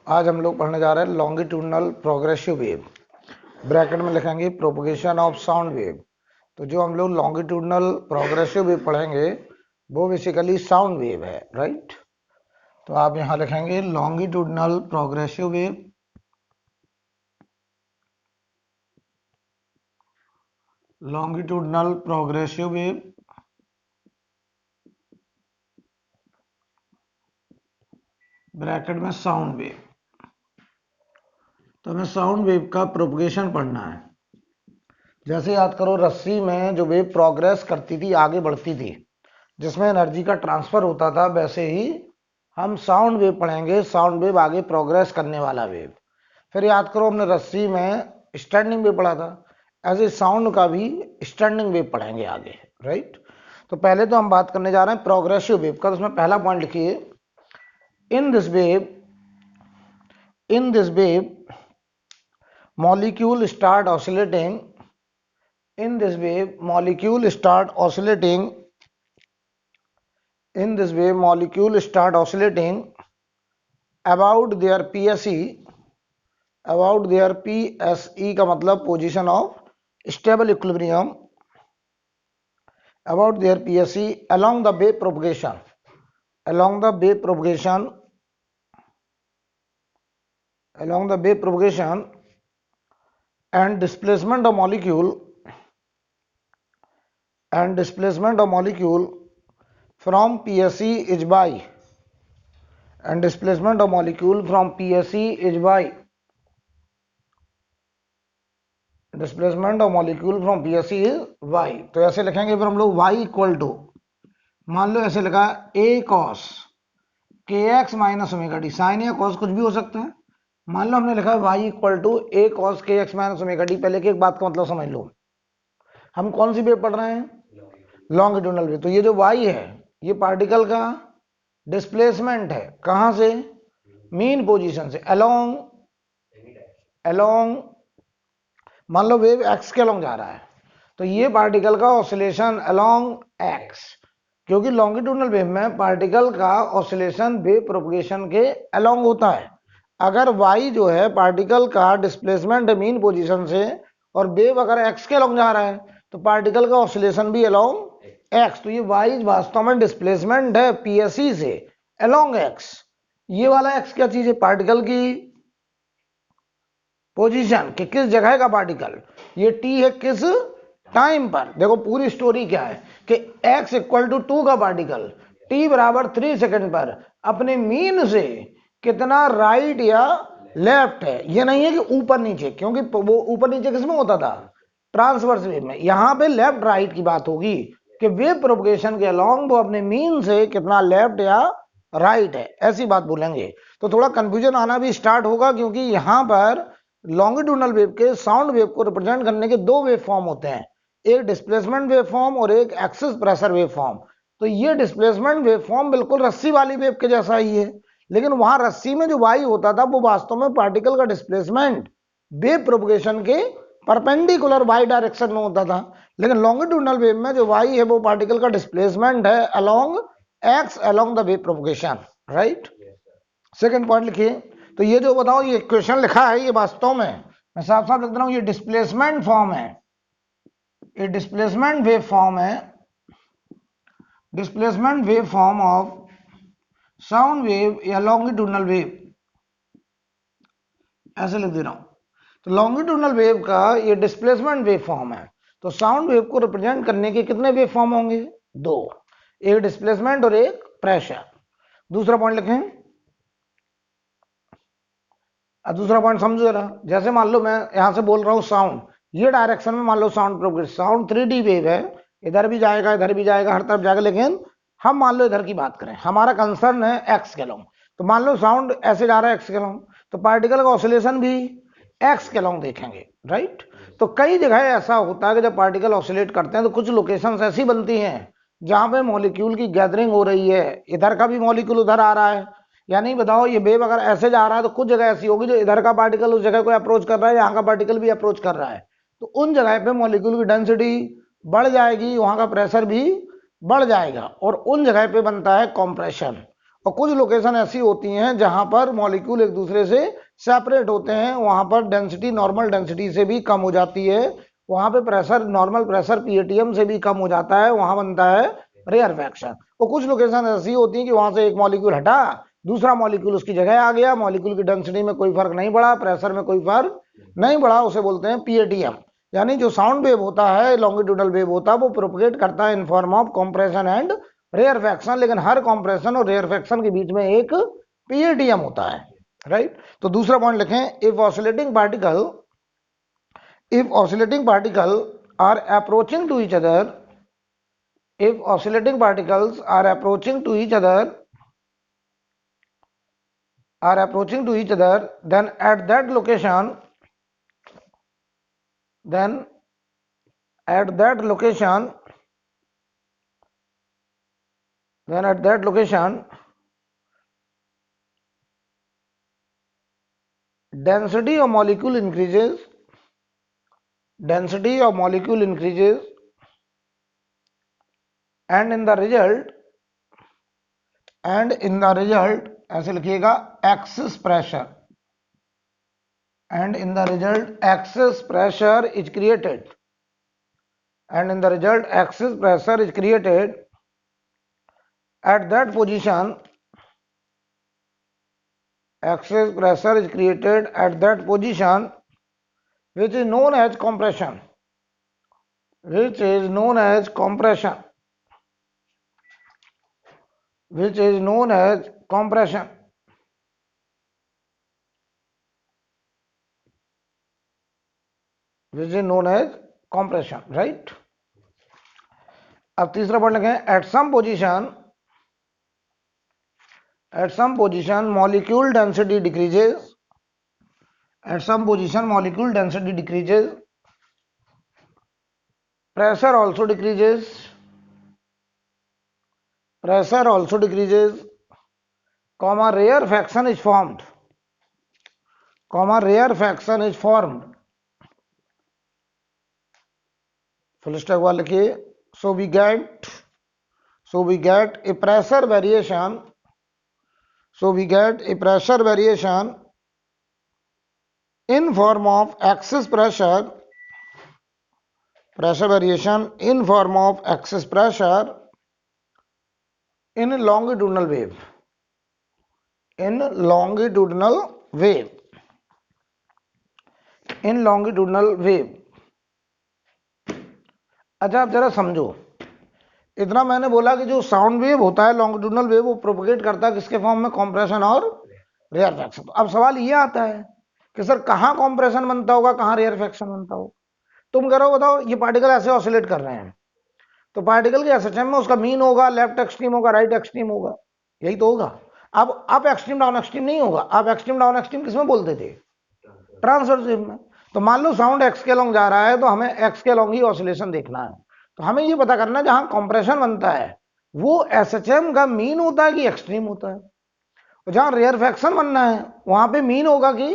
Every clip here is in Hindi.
आज हम लोग पढ़ने जा रहे हैं लॉन्गिट्यूडनल प्रोग्रेसिव वेव। ब्रैकेट में लिखेंगे प्रोपगेशन ऑफ साउंड वेव। तो जो हम लोग लॉन्गिट्यूडनल प्रोग्रेसिव वेव पढ़ेंगे वो बेसिकली साउंड वेव है, राइट। तो आप यहां लिखेंगे longitudinal progressive wave, longitudinal progressive wave bracket में साउंड वेव। तो हमें साउंड वेव का प्रोपगेशन पढ़ना है। जैसे याद करो, रस्सी में जो वेव प्रोग्रेस करती थी, आगे बढ़ती थी, जिसमें एनर्जी का ट्रांसफर होता था, वैसे ही हम साउंड वेव पढ़ेंगे। साउंड वेव आगे प्रोग्रेस करने वाला वेव। फिर याद करो, हमने रस्सी में स्टैंडिंग वेव पढ़ा था, ऐसे साउंड का भी स्टैंडिंग वेव पढ़ेंगे आगे, राइट। तो पहले तो हम बात करने जा रहे हैं प्रोग्रेसिव वेव का। तो उसमें पहला पॉइंट लिखिए, in this wave molecule start oscillating in this wave molecule start oscillating about their PSE का मतलब position of stable equilibrium, about their PSE along the wave propagation and displacement of molecule from PSE is by तो ऐसे लिखेंगे फिर हम लोग y इक्वल टू, मान लो ऐसे लिखा a cos kx minus omega D. Sine या cos कुछ भी हो सकता है। मान लो हमने लिखा है y equal to a cos kx minus omega D. पहले की एक बात का मतलब समझ लो, हम कौन सी वेव पढ़ रहे हैं? Longitudinal wave. तो ये जो y है, ये पार्टिकल का डिस्प्लेसमेंट है। कहां से? मीन पोजीशन से अलोंग मान लो वेव x के अलोंग जा रहा है, तो ये पार्टिकल का ऑसिलेशन अलोंग x, क्योंकि लॉन्गिट्यूडनल वेव में पार्टिकल का ऑसिलेशन वेव प्रोपगेशन के अलोंग होता है। अगर y जो है पार्टिकल का डिस्प्लेसमेंट है मीन पोजीशन से, और वेव अगर x के अलोंग जा रहा है, तो पार्टिकल का ऑसिलेशन भी अलोंग x। तो ये y वास्तव में डिस्प्लेसमेंट है PSE से अलोंग x। ये वाला x क्या चीज है? पार्टिकल की पोजीशन, कि किस जगह का पार्टिकल। ये t है किस टाइम पर। देखो पूरी स्टोरी क्या है कि x इक्वल टू 2 का पार्टिकल t बराबर 3 सेकंड पर अपने मीन से कितना राइट या लेफ्ट है। ये नहीं है कि ऊपर नीचे, क्योंकि वो ऊपर नीचे किसमें होता था? ट्रांसवर्स वेव में। यहां पे लेफ्ट राइट की बात होगी कि वेव प्रोपगेशन के अलोंग वो अपने मीन से कितना लेफ्ट या राइट है, ऐसी बात बोलेंगे। तो थोड़ा कंफ्यूजन आना भी स्टार्ट होगा, क्योंकि यहां पर लॉन्गिट्यूडनल वेव के साउंड वेव को रिप्रेजेंट करने के दो वेव फॉर्म होते हैं, एक डिस्प्लेसमेंट वेव फॉर्म और एक एक्सिस प्रेशर वेव फॉर्म। तो ये डिस्प्लेसमेंट वेव फॉर्म बिल्कुल रस्सी वाली वेव के जैसा ही है, लेकिन वहां रस्सी में जो वाई होता था वो वास्तव में पार्टिकल का डिस्प्लेसमेंट वेव प्रोपगेशन के परपेंडिकुलर वाई डायरेक्शन में होता था। लेकिन लॉन्गिट्यूडनल वेव में जो वाई है वो पार्टिकल का डिस्प्लेसमेंट है along x along the wave propagation, right. Second point लिखिए। तो ये जो बताओ, ये क्वेश्चन लिखा है, ये वास्तव में मैं साफ साफ लिख रहा हूं, ये डिस्प्लेसमेंट फॉर्म है, ये डिस्प्लेसमेंट वेव फॉर्म है, displacement wave form of sound wave या लॉन्गिट्यूडनल वेव, ऐसे लिख दे रहा हूं। तो लॉन्गिट्यूडनल वेव का ये डिस्प्लेसमेंट वेव फॉर्म है। तो साउंड वेव को रिप्रेजेंट करने के कितने वेव फॉर्म होंगे? दो, एक डिस्प्लेसमेंट और एक प्रेशर। दूसरा पॉइंट लिखें, दूसरा पॉइंट समझो जरा। जैसे मान लो मैं यहां से बोल रहा हूं साउंड, ये डायरेक्शन में मान लो sound progress, sound 3D wave है, इधर भी जाएगा इधर भी जाएगा, हर तरफ जाएगा। लेकिन हम मान लो इधर की बात करें, हमारा कंसर्न है एक्स के अलोंग। तो मान लो साउंड ऐसे जा रहा है एक्स के अलोंग, तो पार्टिकल का ऑसिलेशन भी एक्स के अलोंग देखेंगे, राइट। तो कई जगह ऐसा होता है कि जब पार्टिकल ऑसिलेट करते हैं तो कुछ लोकेशंस ऐसी बनती हैं जहां पे मॉलिक्यूल की गैदरिंग हो रही है, इधर का भी मॉलिक्यूल उधर आ रहा है। यानी बताओ, ये वेव अगर ऐसे जा रहा है तो कुछ जगह ऐसी होगी जो इधर का पार्टिकल उस जगह को अप्रोच कर रहा है, यहाँ का पार्टिकल भी अप्रोच कर रहा है। तो उन जगह पे मॉलिक्यूल की डेंसिटी बढ़ जाएगी, वहां का प्रेशर भी बढ़ जाएगा, और उन जगह पे बनता है कॉम्प्रेशन। और कुछ लोकेशन ऐसी होती हैं जहां पर मॉलिक्यूल एक दूसरे से सेपरेट होते हैं, वहां पर डेंसिटी नॉर्मल डेंसिटी से भी कम हो जाती है, वहां पे प्रेशर नॉर्मल प्रेशर पीएटीएम से भी कम हो जाता है, वहां बनता है रेयरफैक्शन। और कुछ लोकेशन ऐसी होती है कि वहां से एक मॉलिक्यूल हटा, दूसरा मॉलिक्यूल उसकी जगह आ गया, मॉलिक्यूल की डेंसिटी में कोई फर्क नहीं पड़ा, प्रेशर में कोई फर्क नहीं पड़ा, उसे बोलते हैं पीएटीएम। यानी जो साउंड वेव होता है, लॉन्गिट्यूडल वेव होता है, वो प्रोपगेट करता है in form of compression and rarefaction, लेकिन हर कंप्रेशन और रेयरफैक्शन के बीच में एक पीएटीएम होता है, राइट। तो दूसरा पॉइंट लिखें, if oscillating particle are approaching to each other, if oscillating particles are approaching to each other, then at that location density of molecule increases, and in the result ऐसे लिखिएगा excess pressure, and in the result excess pressure is created, at that position, which is known as compression, which is known as compression. Right. अब तीसरा पॉइंट लगे, at some position molecule density decreases, pressure also decreases, comma rarefaction is formed, full stop वाला लिखिए। so we get a pressure variation, in form of excess pressure, in longitudinal wave। अच्छा, आप जरा समझो, इतना मैंने बोला कि जो साउंड वेव होता है लॉन्गिट्यूडनल वेव, वो प्रोपगेट करता है किसके फॉर्म में, कंप्रेशन और रेयरफैक्शन। अब सवाल ये आता है कि सर कहाँ कंप्रेशन बनता होगा, कहाँ रेयरफैक्शन बनता होगा। तुम कह रहे हो बताओ ये पार्टिकल ऐसे ऑसिलेट कर रहे हैं, तो पार्टिकल के एसएचएम में उसका मीन होगा, लेफ्ट एक्सट्रीम होगा, राइट एक्सट्रीम होगा, यही तो होगा। अब अप एक्सट्रीम डाउन एक्सट्रीम नहीं होगा। अप एक्सट्रीम डाउन एक्सट्रीम किसमें बोलते थे, ट्रांसवर्स वेव में। तो मान लो साउंड एक्स के लॉन्ग जा रहा है, तो हमें एक्स के लॉन्ग ही ऑसिलेशन देखना है। तो हमें ये पता करना है जहां कंप्रेशन बनता है वो एसएचएम का मीन होता है कि एक्सट्रीम होता है, और जहां रेयरफैक्शन बनना है वहां पे मीन होगा कि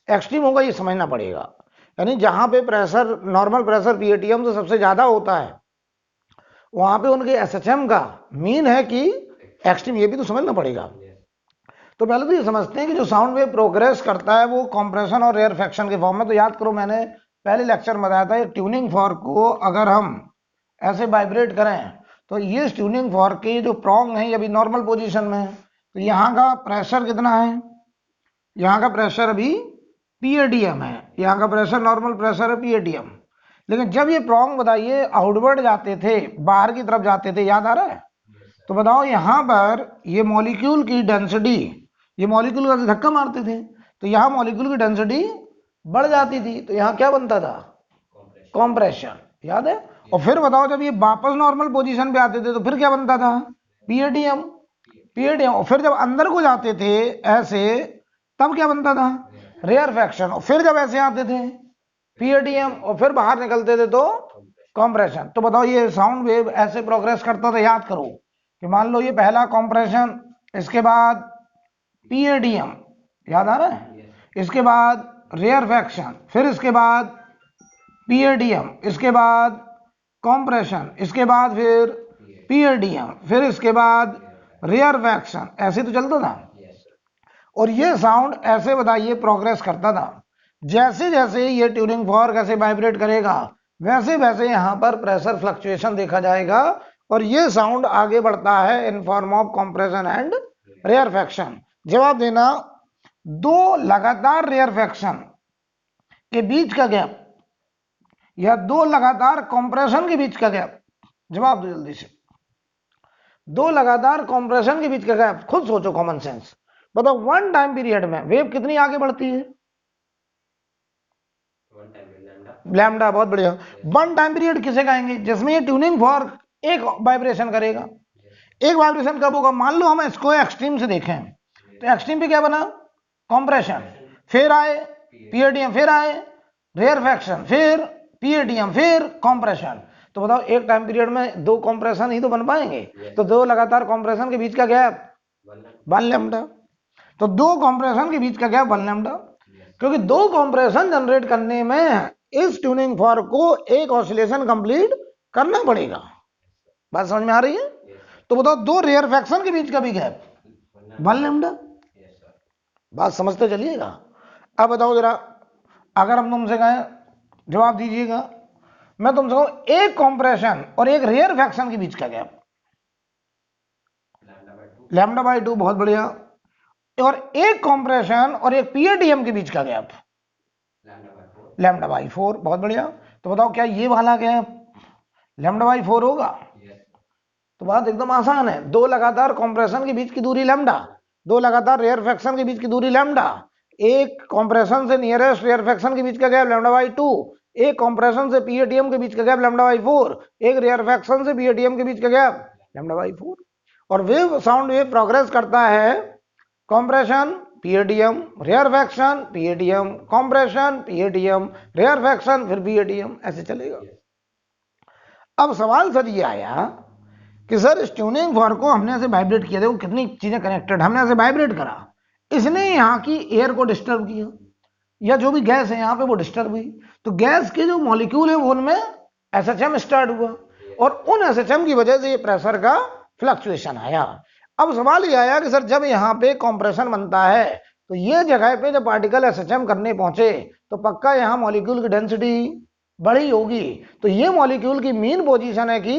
एक्सट्रीम होगा, ये समझना पड़ेगा। यानी जहां पे प्रेशर नॉर्मल प्रेशर पीएटीएम से सबसे ज्यादा होता है, वहां पे उनके एसएचएम का मीन है कि एक्सट्रीम, ये भी तो समझना पड़ेगा। तो पहले तो ये समझते हैं कि जो साउंड वेव प्रोग्रेस करता है वो कंप्रेशन और रेयरफैक्शन के फॉर्म में। तो याद करो, मैंने पहले लेक्चर में बताया था, एक ट्यूनिंग फॉर्क को अगर हम ऐसे वाइब्रेट करें तो ये ट्यूनिंग फॉर्क के जो प्रॉन्ग है ये अभी नॉर्मल पोजीशन में है, तो यहाँ का प्रेशर कितना है, यहाँ का प्रेशर अभी पीएटीएम है, यहाँ का प्रेशर नॉर्मल प्रेशर है पीएटीएम। लेकिन जब ये प्रॉन्ग बताइए आउटवर्ड जाते थे, बाहर की तरफ जाते थे, याद आ रहा है, तो बताओ यहाँ पर ये मॉलिक्यूल की डेंसिटी, ये मॉलिक्यूल का धक्का मारते थे तो यहाँ मॉलिक्यूल की डेंसिटी बढ़ जाती थी, तो यहाँ क्या बनता था, कंप्रेशन, याद है। और फिर बताओ जब ये वापस नॉर्मल पोजीशन पे आते थे तो फिर क्या बनता था, पीएटीएम। और फिर जब अंदर को जाते थे ऐसे, तब क्या बनता था, रेयरफैक्शन। और फिर जब ऐसे आते थे पीएटीएम, और फिर बाहर निकलते थे तो कंप्रेशन। तो बताओ ये साउंड वेव ऐसे प्रोग्रेस करता था। याद करो कि मान लो ये पहला कंप्रेशन, इसके बाद पीएटीएम, याद आ रहा है, इसके बाद रेयरफैक्शन, फिर इसके बाद पीएटीएम, इसके बाद कंप्रेशन, इसके बाद फिर पीएटीएम, फिर इसके बाद रेयरफैक्शन, ऐसे तो चलता था। और ये साउंड ऐसे बताइए प्रोग्रेस करता था। जैसे जैसे ये ट्यूनिंग फॉर्क ऐसे वाइब्रेट करेगा वैसे वैसे यहाँ पर प्रेशर फ्लक्चुएशन देखा जाएगा और ये साउंड आगे बढ़ता है in form of compression and rarefaction. जवाब देना, दो लगातार रेयरफैक्शन के बीच का गैप या दो लगातार कंप्रेशन के बीच का गैप। जवाब दो जल्दी से। दो लगातार कंप्रेशन के बीच का गैप, खुद सोचो कॉमन सेंस। बताओ वन टाइम पीरियड में वेव कितनी आगे बढ़ती है? लैम्डा, बहुत बढ़िया। वन टाइम पीरियड किसे कहेंगे? जिसमें ये ट्यूनिंग फॉर्क एक वाइब्रेशन करेगा। एक वाइब्रेशन कब होगा? मान लो हम इसको एक्सट्रीम से देखें तो एक्सट्रीम पे क्या बना? कंप्रेशन, फिर आए पीएटीएम, फिर आए रेयरफैक्शन, फिर पीएटीएम, फिर कंप्रेशन। तो बताओ एक टाइम पीरियड में दो कंप्रेशन ही तो बन पाएंगे। तो दो लगातार कंप्रेशन के बीच का गैप 1 लैम्डा। तो दो कंप्रेशन के बीच का गैप 1 लैम्डा, क्योंकि दो कंप्रेशन जनरेट करने में इस ट्यूनिंग फॉर्क को एक ऑसिलेशन कंप्लीट करना पड़ेगा। बात समझ में आ रही है? तो बताओ दो रेयरफैक्शन के बीच का भी गैप 1 लैम्डा। बात समझते चलिएगा। अब बताओ जरा, अगर हम तुमसे कहें, जवाब दीजिएगा, मैं तुमसे कहूं एक कंप्रेशन और एक रेयरफैक्शन के बीच का गैप λ/2, बहुत बढ़िया। और एक कंप्रेशन और एक पीएटीएम के बीच का गैप λ/4, बहुत बढ़िया। तो बताओ क्या ये वाला गैप λ/4 होगा? तो बात एकदम आसान है। दो लगातार कंप्रेशन के बीच की दूरी लैम्डा, दो लगातार रेयरफैक्शन के बीच की दूरी लैम्डा, एक कंप्रेशन से नियरेस्ट रेयरफैक्शन के बीच का गैप λ/2, एक कंप्रेशन से पीएटीएम के बीच का गैप λ/4, एक रेयरफैक्शन से पीएटीएम के बीच का गैप λ/4। और वेव साउंड वेव प्रोग्रेस करता है कंप्रेशन पीएटीएम, रेयरफैक्शन पीएटीएम, कंप्रेशन पीएटीएम, रेयरफैक्शन, फिर पीएटीएम, ऐसे चलेगा। अब सवाल सर ये आया कि सर इस ट्यूनिंग फॉर्क को हमने ऐसे वाइब्रेट किया, देखो कितनी चीजें कनेक्टेड, हमने ऐसे वाइब्रेट करा, इसने यहाँ की एयर को डिस्टर्ब किया या जो भी गैस है यहाँ पे वो डिस्टर्ब हुई, तो गैस के जो मॉलिक्यूल है वो उनमें एसएचएम स्टार्ट हुआ और उन एसएचएम की वजह से ये प्रेशर का फ्लक्चुएशन आया। अब सवाल ये आया कि सर जब यहाँ पे कंप्रेशन बनता है तो ये जगह पे जब पार्टिकल एसएचएम करने पहुंचे तो पक्का यहाँ मॉलिक्यूल की डेंसिटी बड़ी होगी, तो ये मॉलिक्यूल की मीन पोजीशन है कि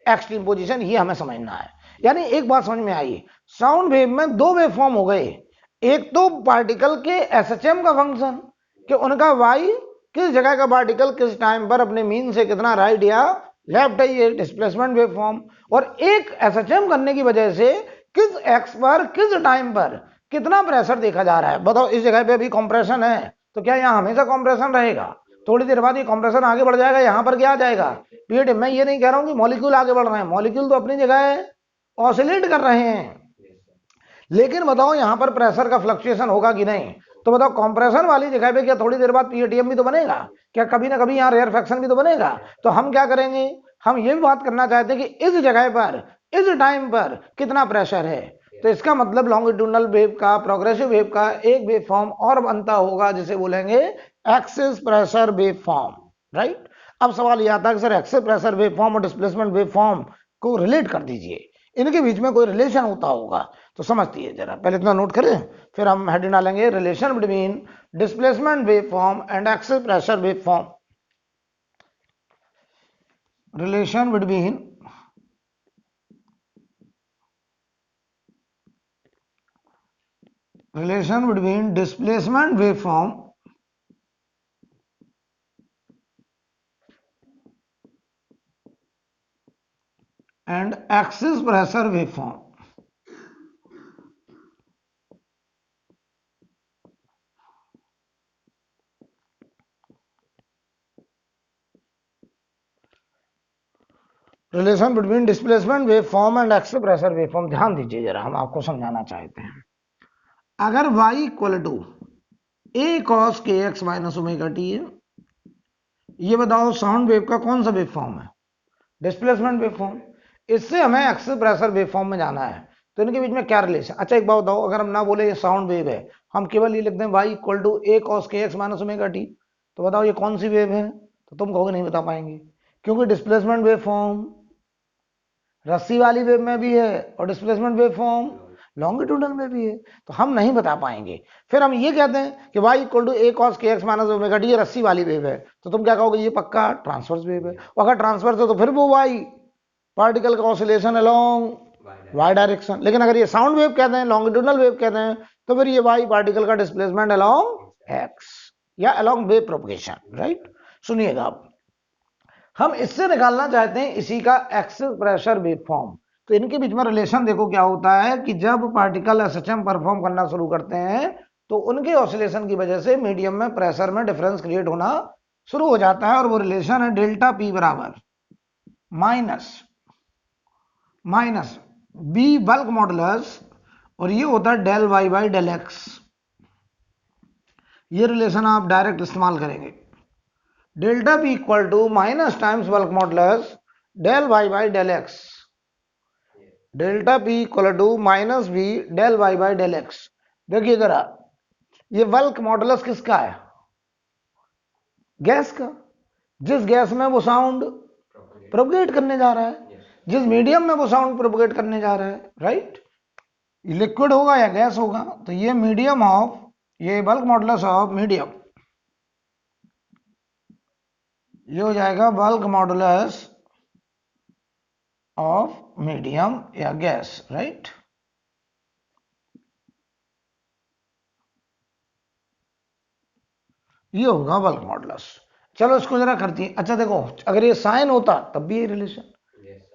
एक्सट्रीम पोजीशन, ये हमें समझना है। यानी एक बात समझ में आई, साउंड वेव में दो वेव फॉर्म हो गए। एक तो पार्टिकल के एसएचएम का फंक्शन कि उनका वाई किस जगह का पार्टिकल किस टाइम पर अपने मीन से कितना राइट या लेफ्ट है, ये डिस्प्लेसमेंट वेव फॉर्म। और एक एसएचएम करने की वजह से किस एक्स पर किस टाइम पर कितना प्रेशर देखा जा रहा है। बताओ इस जगह पे अभी कंप्रेशन है तो क्या यहाँ हमेशा कंप्रेशन रहेगा? थोड़ी देर बाद ये कंप्रेशन आगे बढ़ जाएगा, यहाँ पर क्या आ जाएगा? पीएटीएम। मैं ये नहीं कह रहा हूँ कि मॉलिक्यूल आगे बढ़ रहे हैं, मॉलिक्यूल तो अपनी जगह ऑसिलेट कर रहे हैं, लेकिन बताओ यहाँ पर प्रेशर का फ्लक्चुएशन होगा कि नहीं? तो बताओ कंप्रेशन वाली जगह पे क्या थोड़ी देर बाद पीएटीएम भी तो बनेगा? क्या कभी ना कभी यहाँ रेयरफैक्शन भी तो बनेगा? तो हम क्या करेंगे, हम ये भी बात करना चाहते हैं कि इस जगह पर इस टाइम पर कितना प्रेशर है। तो इसका मतलब लॉन्गिट्यूडनल वेव का, प्रोग्रेसिव वेव का एक वेव फॉर्म और बनता होगा जिसे बोलेंगे axis pressure wave form, right. अब सवाल यह आता है कि sir axis pressure wave form और डिस्प्लेसमेंट वेव फॉर्म को रिलेट कर दीजिए, इनके बीच में कोई रिलेशन होता होगा तो समझती है जरा। पहले इतना नोट करें, फिर हम हेडिंग डालेंगे relation between displacement wave form and axis pressure wave form. Relation between displacement waveform and axis pressure waveform। Relation between displacement waveform and axis pressure waveform. ध्यान दीजिए जरा, हम आपको समझाना चाहते हैं। अगर y equal to a cos kx minus omega T है, ये बताओ साउंड वेव का कौन सा वेव फॉर्म है? Displacement wave form. इससे हमें एक्सिस प्रेशर वेव फॉर्म में जाना है, तो इनके बीच में क्या रिलेशन? अच्छा एक बात बताओ, अगर हम ना बोले ये साउंड वेव है, हम केवल ये लिख दें y equal to a cos kx minus omega T, तो बताओ ये कौन सी वेव है? तो तुम कहोगे नहीं बता पाएंगे, क्योंकि डिस्प्लेसमेंट वेव फॉर्म रस्सी वाली वेव में भी है और डिस्प्लेसमेंट वेव फॉर्म लॉन्गिट्यूडनल में भी है, तो हम नहीं बता पाएंगे। फिर हम ये कहते हैं कि y equal to a cos kx minus omega T, ये रस्सी वाली वेव है, तो तुम क्या कहोगे, ये पक्का ट्रांसवर्स वेव है। और अगर ट्रांसवर्स है तो फिर वो y पार्टिकल का ऑसिलेशन अलोंग y डायरेक्शन। लेकिन अगर ये साउंड वेव कहते हैं, लॉन्गिट्यूडनल वेव कहते हैं, तो फिर ये y पार्टिकल का डिस्प्लेसमेंट अलोंग x या अलोंग वेव प्रोपगेशन, राइट। सुनिएगा, अब हम इससे निकालना चाहते हैं इसी का एक्सिस प्रेशर वेव फॉर्म। तो इनके बीच में रिलेशन देखो क्या होता है कि जब पार्टिकल एसएचएम परफॉर्म करना शुरू करते हैं तो उनके ऑसिलेशन की वजह से मीडियम में प्रेशर में डिफरेंस क्रिएट होना शुरू हो जाता है, और वो रिलेशन है डेल्टा पी बराबर माइनस बी बल्क मॉडुलस, और ये होता है del Y by del X. ये रिलेशन आप डायरेक्ट इस्तेमाल करेंगे, delta P equal to minus times bulk modulus del Y by del X, delta P equal to minus B del Y by del X. देखिए जरा, ये बल्क मॉडुलस किसका है, गैस का। जिस गैस में वो साउंड प्रोपगेट करने जा रहा है, जिस मीडियम में वो साउंड प्रोपगेट करने जा रहा है, राइट। ये लिक्विड होगा या गैस होगा, तो ये मीडियम ऑफ, ये बल्क मॉडुलस ऑफ मीडियम, ये हो जाएगा बल्क मॉडुलस ऑफ मीडियम या गैस, राइट। ये होगा बल्क मॉडुलस। चलो इसको जरा करती है। अच्छा देखो, अगर ये साइन होता तब भी ये रिलेशन,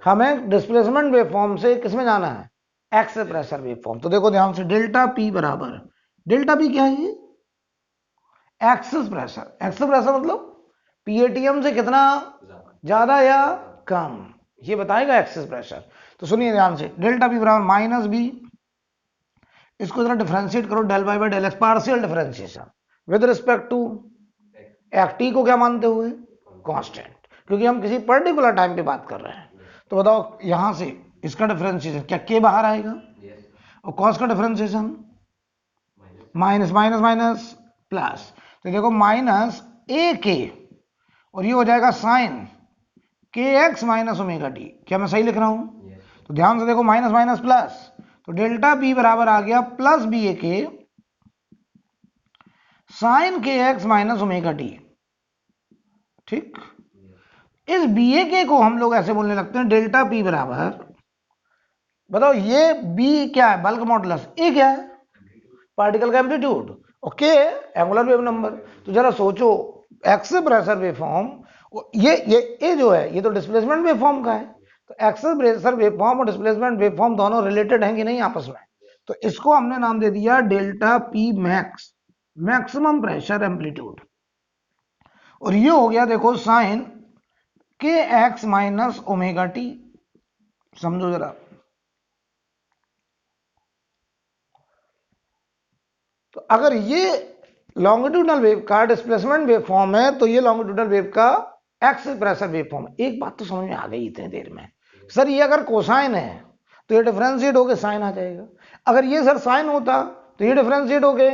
हमें डिस्प्लेसमेंट वेवफॉर्म से किसमें जाना है, एक्स प्रेशर वेवफॉर्म। तो देखो ध्यान से, डेल्टा पी बराबर, डेल्टा पी क्या है, ये एक्सिस प्रेशर। एक्सिस प्रेशर मतलब पीएटीएम से कितना ज्यादा या कम, ये बताएगा एक्सिस प्रेशर। तो सुनिए ध्यान से, डेल्टा पी बराबर माइनस बी, इसको जरा डिफरेंशिएट करो, del Y by del X, partial differentiation with respect to T को क्या मानते हुए, कांस्टेंट, क्योंकि हम किसी पर्टिकुलर टाइम पे बात कर रहे हैं। तो बताओ यहां से इसका डिफरेंशिएशन क्या के बाहर आएगा, और कॉस का differentiation minus minus minus plus, तो देखो माइनस ए के, और ये हो जाएगा साइन के एक्स माइनस ओमेगा टी। क्या मैं सही लिख रहा हूं, तो ध्यान से देखो, माइनस माइनस प्लस, तो डेल्टा पी बराबर आ गया plus B A K sine के एक्स माइनस ओमेगा टी, ठीक। इस बी ए के को हम लोग ऐसे बोलने लगते हैं, डेल्टा पी बराबर, बताओ ये बी क्या है, बल्क मॉडुलस, ए क्या है, पार्टिकल का amplitude, okay angular wave number. तो जरा सोचो, एक्सिस प्रेशर वेवफॉर्म, ये ए जो है ये तो डिस्प्लेसमेंट वेवफॉर्म का है, तो एक्सिस प्रेशर वेवफॉर्म और डिस्प्लेसमेंट वेवफॉर्म दोनों रिलेटेड हैं कि नहीं आपस में। तो इसको हमने नाम दे दिया delta P max, maximum pressure amplitude, और ये हो गया देखो साइन के एक्स माइनस ओमेगा टी। समझो जरा, तो अगर ये लॉन्गिट्यूडनल वेव का डिस्प्लेसमेंट वेव फॉर्म है, तो ये लॉन्गिट्यूडनल वेव का एक्सिस प्रेशर वेव फॉर्म। एक बात तो समझ में आ गई इतनी देर में, सर ये अगर कोसाइन है तो ये डिफरेंशिएट होके साइन आ जाएगा, अगर ये सर साइन होता तो ये डिफरेंशिएट होके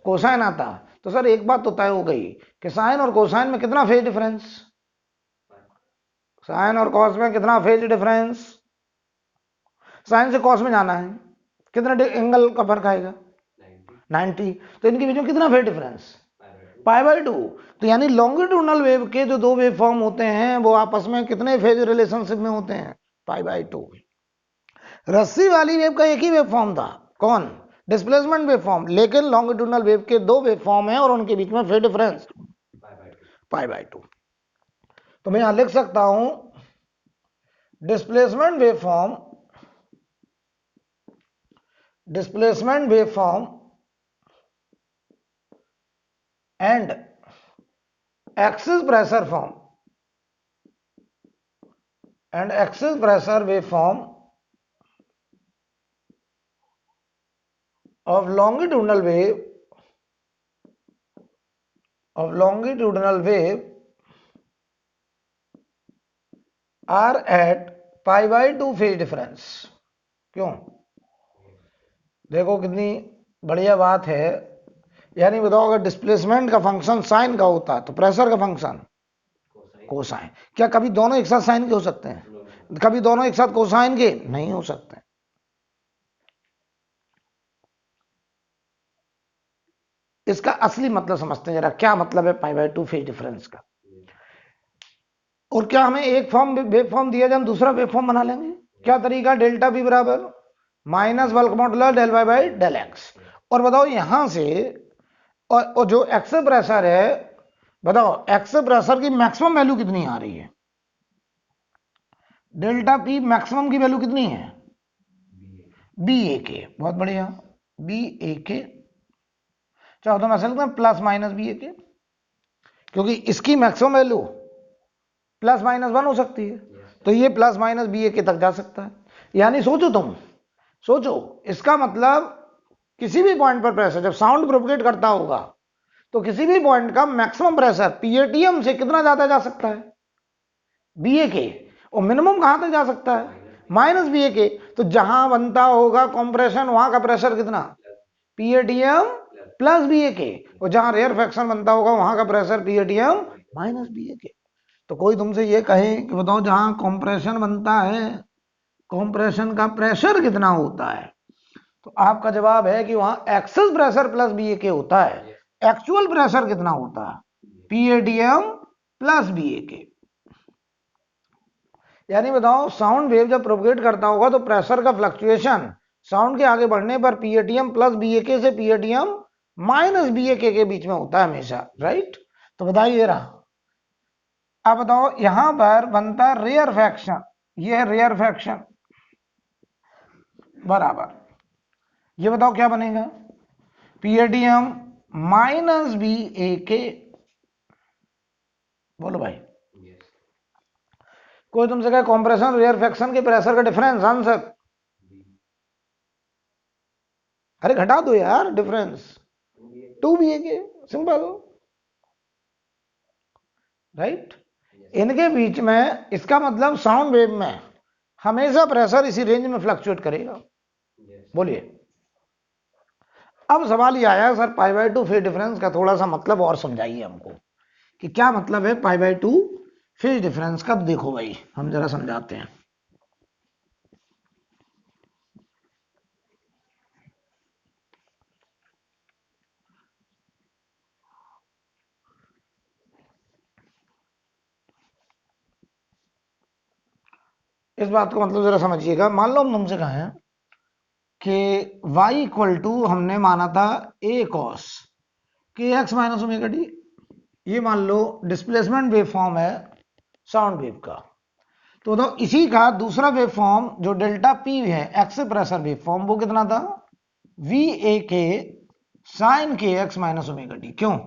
कोसाइन आता। तो सर एक बात तो तय हो गई कि साइन और कोसाइन में कितना फेज डिफरेंस, साइन और कॉस में कितना फेज डिफरेंस, साइन से कॉस में जाना है, कितना एंगल का फर्क आएगा, 90। तो इनके बीच में कितना फेज डिफरेंस, पाई बाई 2। तो यानी लॉन्गिट्यूडनल वेव के जो दो वेव फॉर्म होते हैं वो आपस में कितने फेज रिलेशनशिप में होते हैं, पाई बाई 2। रस्सी वाली वेव का एक ही वेव फॉर्म था, कौन, डिस्प्लेसमेंट वेव फॉर्म, लेकिन लॉन्गिट्यूडनल वेव के दो वेव फॉर्म है और उनके बीच में फेज डिफरेंस पाई बाई 2। तो मैं यहां लिख सकता हूं displacement wave form and axis pressure waveform of longitudinal wave are at pi by 2 phase difference। क्यों, देखो कितनी बढ़िया बात है। यानी बताओ, अगर डिस्प्लेसमेंट का फंक्शन साइन का होता तो प्रेशर का फंक्शन कोसाइन। क्या कभी दोनों एक साथ साइन के हो सकते हैं, कभी दोनों एक साथ कोसाइन के नहीं हो सकते। इसका असली मतलब समझते हैं जरा, क्या मतलब है π/2 फेज डिफरेंस का। और क्या हमें एक फॉर्म वेव फॉर्म दिया जाए हम दूसरा वेव फॉर्म बना लेंगे? क्या तरीका? डेल्टा पी बराबर minus bulk modulus del Y by del X. और बताओ यहां से और जो एक्स प्रेशर है, बताओ एक्स प्रेशर की मैक्सिमम वैल्यू कितनी आ रही है? डेल्टा पी मैक्सिमम की वैल्यू कितनी है? बी ए के। बहुत बढ़िया, बी ए के। चाहो तो मैं ऐसा लिखता हूं प्लस माइनस बी ए के, क्योंकि इसकी मैक्सिमम वैल्यू प्लस माइनस 1 हो सकती है, तो ये प्लस माइनस बी ए के तक जा सकता है। यानी सोचो, तुम सोचो, इसका मतलब किसी भी पॉइंट पर प्रेशर जब साउंड प्रोपगेट करता होगा तो किसी भी पॉइंट का मैक्सिमम प्रेशर पीएटीएम से कितना ज्यादा जा सकता है? बीए के। और मिनिमम कहां तक जा सकता है? माइनस बीए के। तो जहां बनता होगा कंप्रेशन वहां का प्रेशर कितना? पीएटीएम प्लस बीए के। और जहां रेयरफैक्शन बनता होगा वहां का प्रेशर पीएटीएम माइनस बीए के। तो कोई तुमसे ये कहे कि बताओ जहां कंप्रेशन बनता है कंप्रेशन का प्रेशर कितना होता है, तो आपका जवाब है कि वहां एक्सेस प्रेशर प्लस बीए के होता है। एक्चुअल प्रेशर कितना होता है? पीएटीएम प्लस बीए के। यानी बताओ साउंड वेव जब प्रोपगेट करता होगा तो प्रेशर का फ्लक्चुएशन साउंड के आगे बढ़ने पर पीएटीएम प्लस बीएके से पीएटीएम माइनस बीएके के बीच में होता है हमेशा, राइट? तो बताइए रहा। अब बताओ यहां पर बनता है रेयरफैक्शन, ये है रेयरफैक्शन बराबर, ये बताओ क्या बनेगा? पीएटीएम माइनस बीएके। बोलो भाई। कोई तुमसे कहे कंप्रेशन रेयरफैक्शन के प्रेशर का डिफरेंस, आंसर? अरे घटा दो यार डिफरेंस, 2 बीएके, सिंपल, राइट? इनके बीच में, इसका मतलब साउंड वेव में हमेशा प्रेशर इसी रेंज में फ्लक्चुएट करेगा। बोलिए। अब सवाल ये आया सर π/2 फेज डिफरेंस का थोड़ा सा मतलब और समझाइए हमको कि क्या मतलब है π/2 फेज डिफरेंस का। देखो भाई हम जरा समझाते हैं। इस बात को मतलब जरा समझिएगा। मान लो हम तुमसे कहें कि y इक्वल टू हमने माना था a cos kx minus omega D. ये मान लो डिस्प्लेसमेंट वेव फॉर्म है साउंड वेव का। तो इसी का दूसरा वेव फॉर्म जो डेल्टा पी है एक्स प्रेशर वेव फॉर्म, वो कितना था? वी ए के साइन के एक्स माइनस ओमेगा टी। क्यों?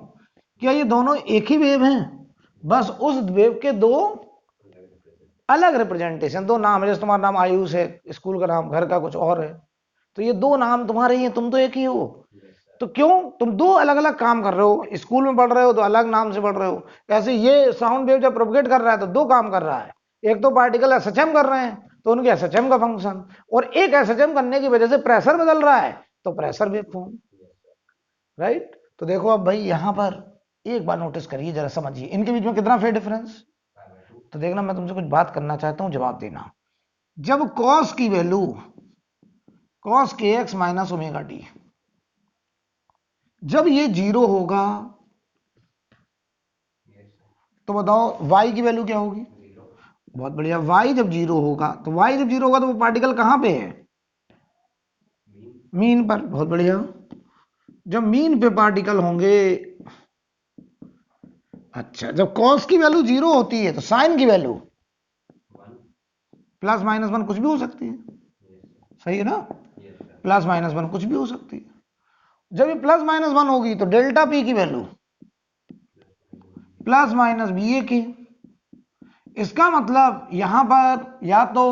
क्या ये दोनों एक ही वेव हैं? बस उस वेव के दो अलग रिप्रेजेंटेशन, दो नाम है। जैसे तुम्हारा नाम आयुष है, स्कूल का नाम, घर का कुछ और है, तो ये दो नाम तुम्हारे ही हैं, तुम तो एक ही हो। तो क्यों तुम दो अलग अलग काम कर रहे हो? स्कूल में पढ़ रहे हो तो अलग नाम से पढ़ रहे हो, ऐसे ये साउंड वेव जब प्रोपगेट कर रहा है तो दो काम कर रहा है। एक तो पार्टिकल एसएचएम कर रहे हैं तो उनके एसएचएम का फंक्शन, और एक एसएचएम करने की वजह से प्रेशर बदल रहा है तो प्रेशर वेव फॉर्म, राइट? तो देखो अब भाई यहां पर एक बार नोटिस करिए, जरा समझिए इनके बीच में कितना फेज डिफरेंस। तो देखना मैं तुमसे कुछ बात करना चाहता हूं, जवाब देना। जब कॉस की value cos K X minus omega T, जब ये 0 होगा तो बताओ y की वैल्यू क्या होगी? बहुत बढ़िया, y जब 0 होगा तो y जब 0 होगा तो वो पार्टिकल कहां पे है? मीन पर। बहुत बढ़िया, जब मीन पे पार्टिकल होंगे, अच्छा जब कॉस की वैल्यू 0 होती है तो साइन की वैल्यू प्लस माइनस 1 कुछ भी हो सकती है, सही है ना? प्लस माइनस 1 कुछ भी हो सकती है। जब ये प्लस माइनस 1 होगी तो डेल्टा पी की वैल्यू प्लस माइनस बी ए की। इसका मतलब यहां पर या तो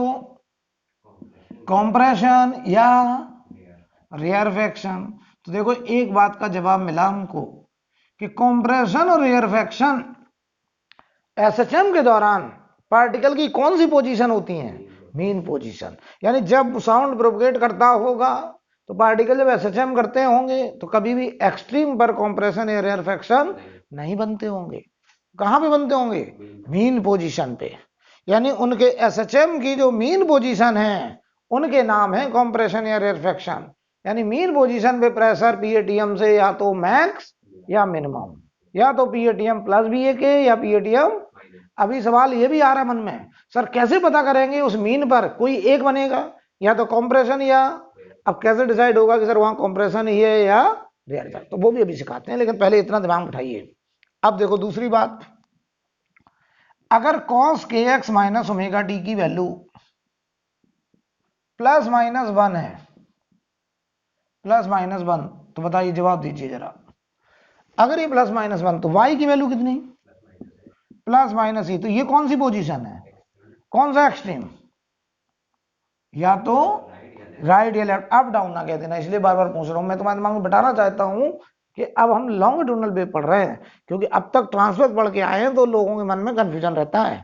कंप्रेशन या रेयरफैक्शन। तो देखो एक बात का जवाब मिला हमको कि कंप्रेशन और रेयरफैक्शन एसएचएम के दौरान पार्टिकल की कौन सी पोजीशन होती है? Mean position. यानी जब साउंड प्रोपगेट करता होगा तो पार्टिकल जब एसएचएम करते होंगे तो कभी भी एक्सट्रीम पर कंप्रेशन या रेयरफैक्शन नहीं बनते होंगे। कहां पे बनते होंगे? मीन पोजीशन पे। यानी उनके एसएचएम की जो मीन पोजीशन है उनके नाम है कंप्रेशन या रेरफेक्शन। यानी मीन पोजीशन पे प्रेशर पीएटीएम से या तो मैक्स या मिनिमम, या तो पीएटीएम प्लस बीए के या पीएटीएम। अभी सवाल ये भी आ रहा मन में, सर कैसे पता करेंगे उस मीन पर कोई एक बनेगा, या तो कंप्रेशन या, अब कैसे डिसाइड होगा कि सर वहां कंप्रेशन ही है या रेरफेक्शन, तो वो भी अभी सिखाते हैं, लेकिन पहले इतना दिमाग उठाइए। अब देखो दूसरी बात, अगर cos kx minus omega T की वैल्यू प्लस माइनस 1 है, प्लस माइनस 1, तो बताइए जवाब दीजिए जरा। अगर ये प्लस माइनस 1 तो y की वैल्यू कितनी, प्लस माइनस ही, तो ये कौन सी पोजीशन है, कौन सा एक्सट्रीम, या तो राइट या लेफ्ट, अप डाउन ना कह देना, इसलिए बार बार पूछ रहा हूं मैं, तुम्हारे दिमाग में बैठाना चाहता हूं कि अब हम लॉन्गिट्यूडनल वेव पढ़ रहे हैं, क्योंकि अब तक ट्रांसवर्स पढ़ के आए हैं तो लोगों के मन में कंफ्यूजन रहता है।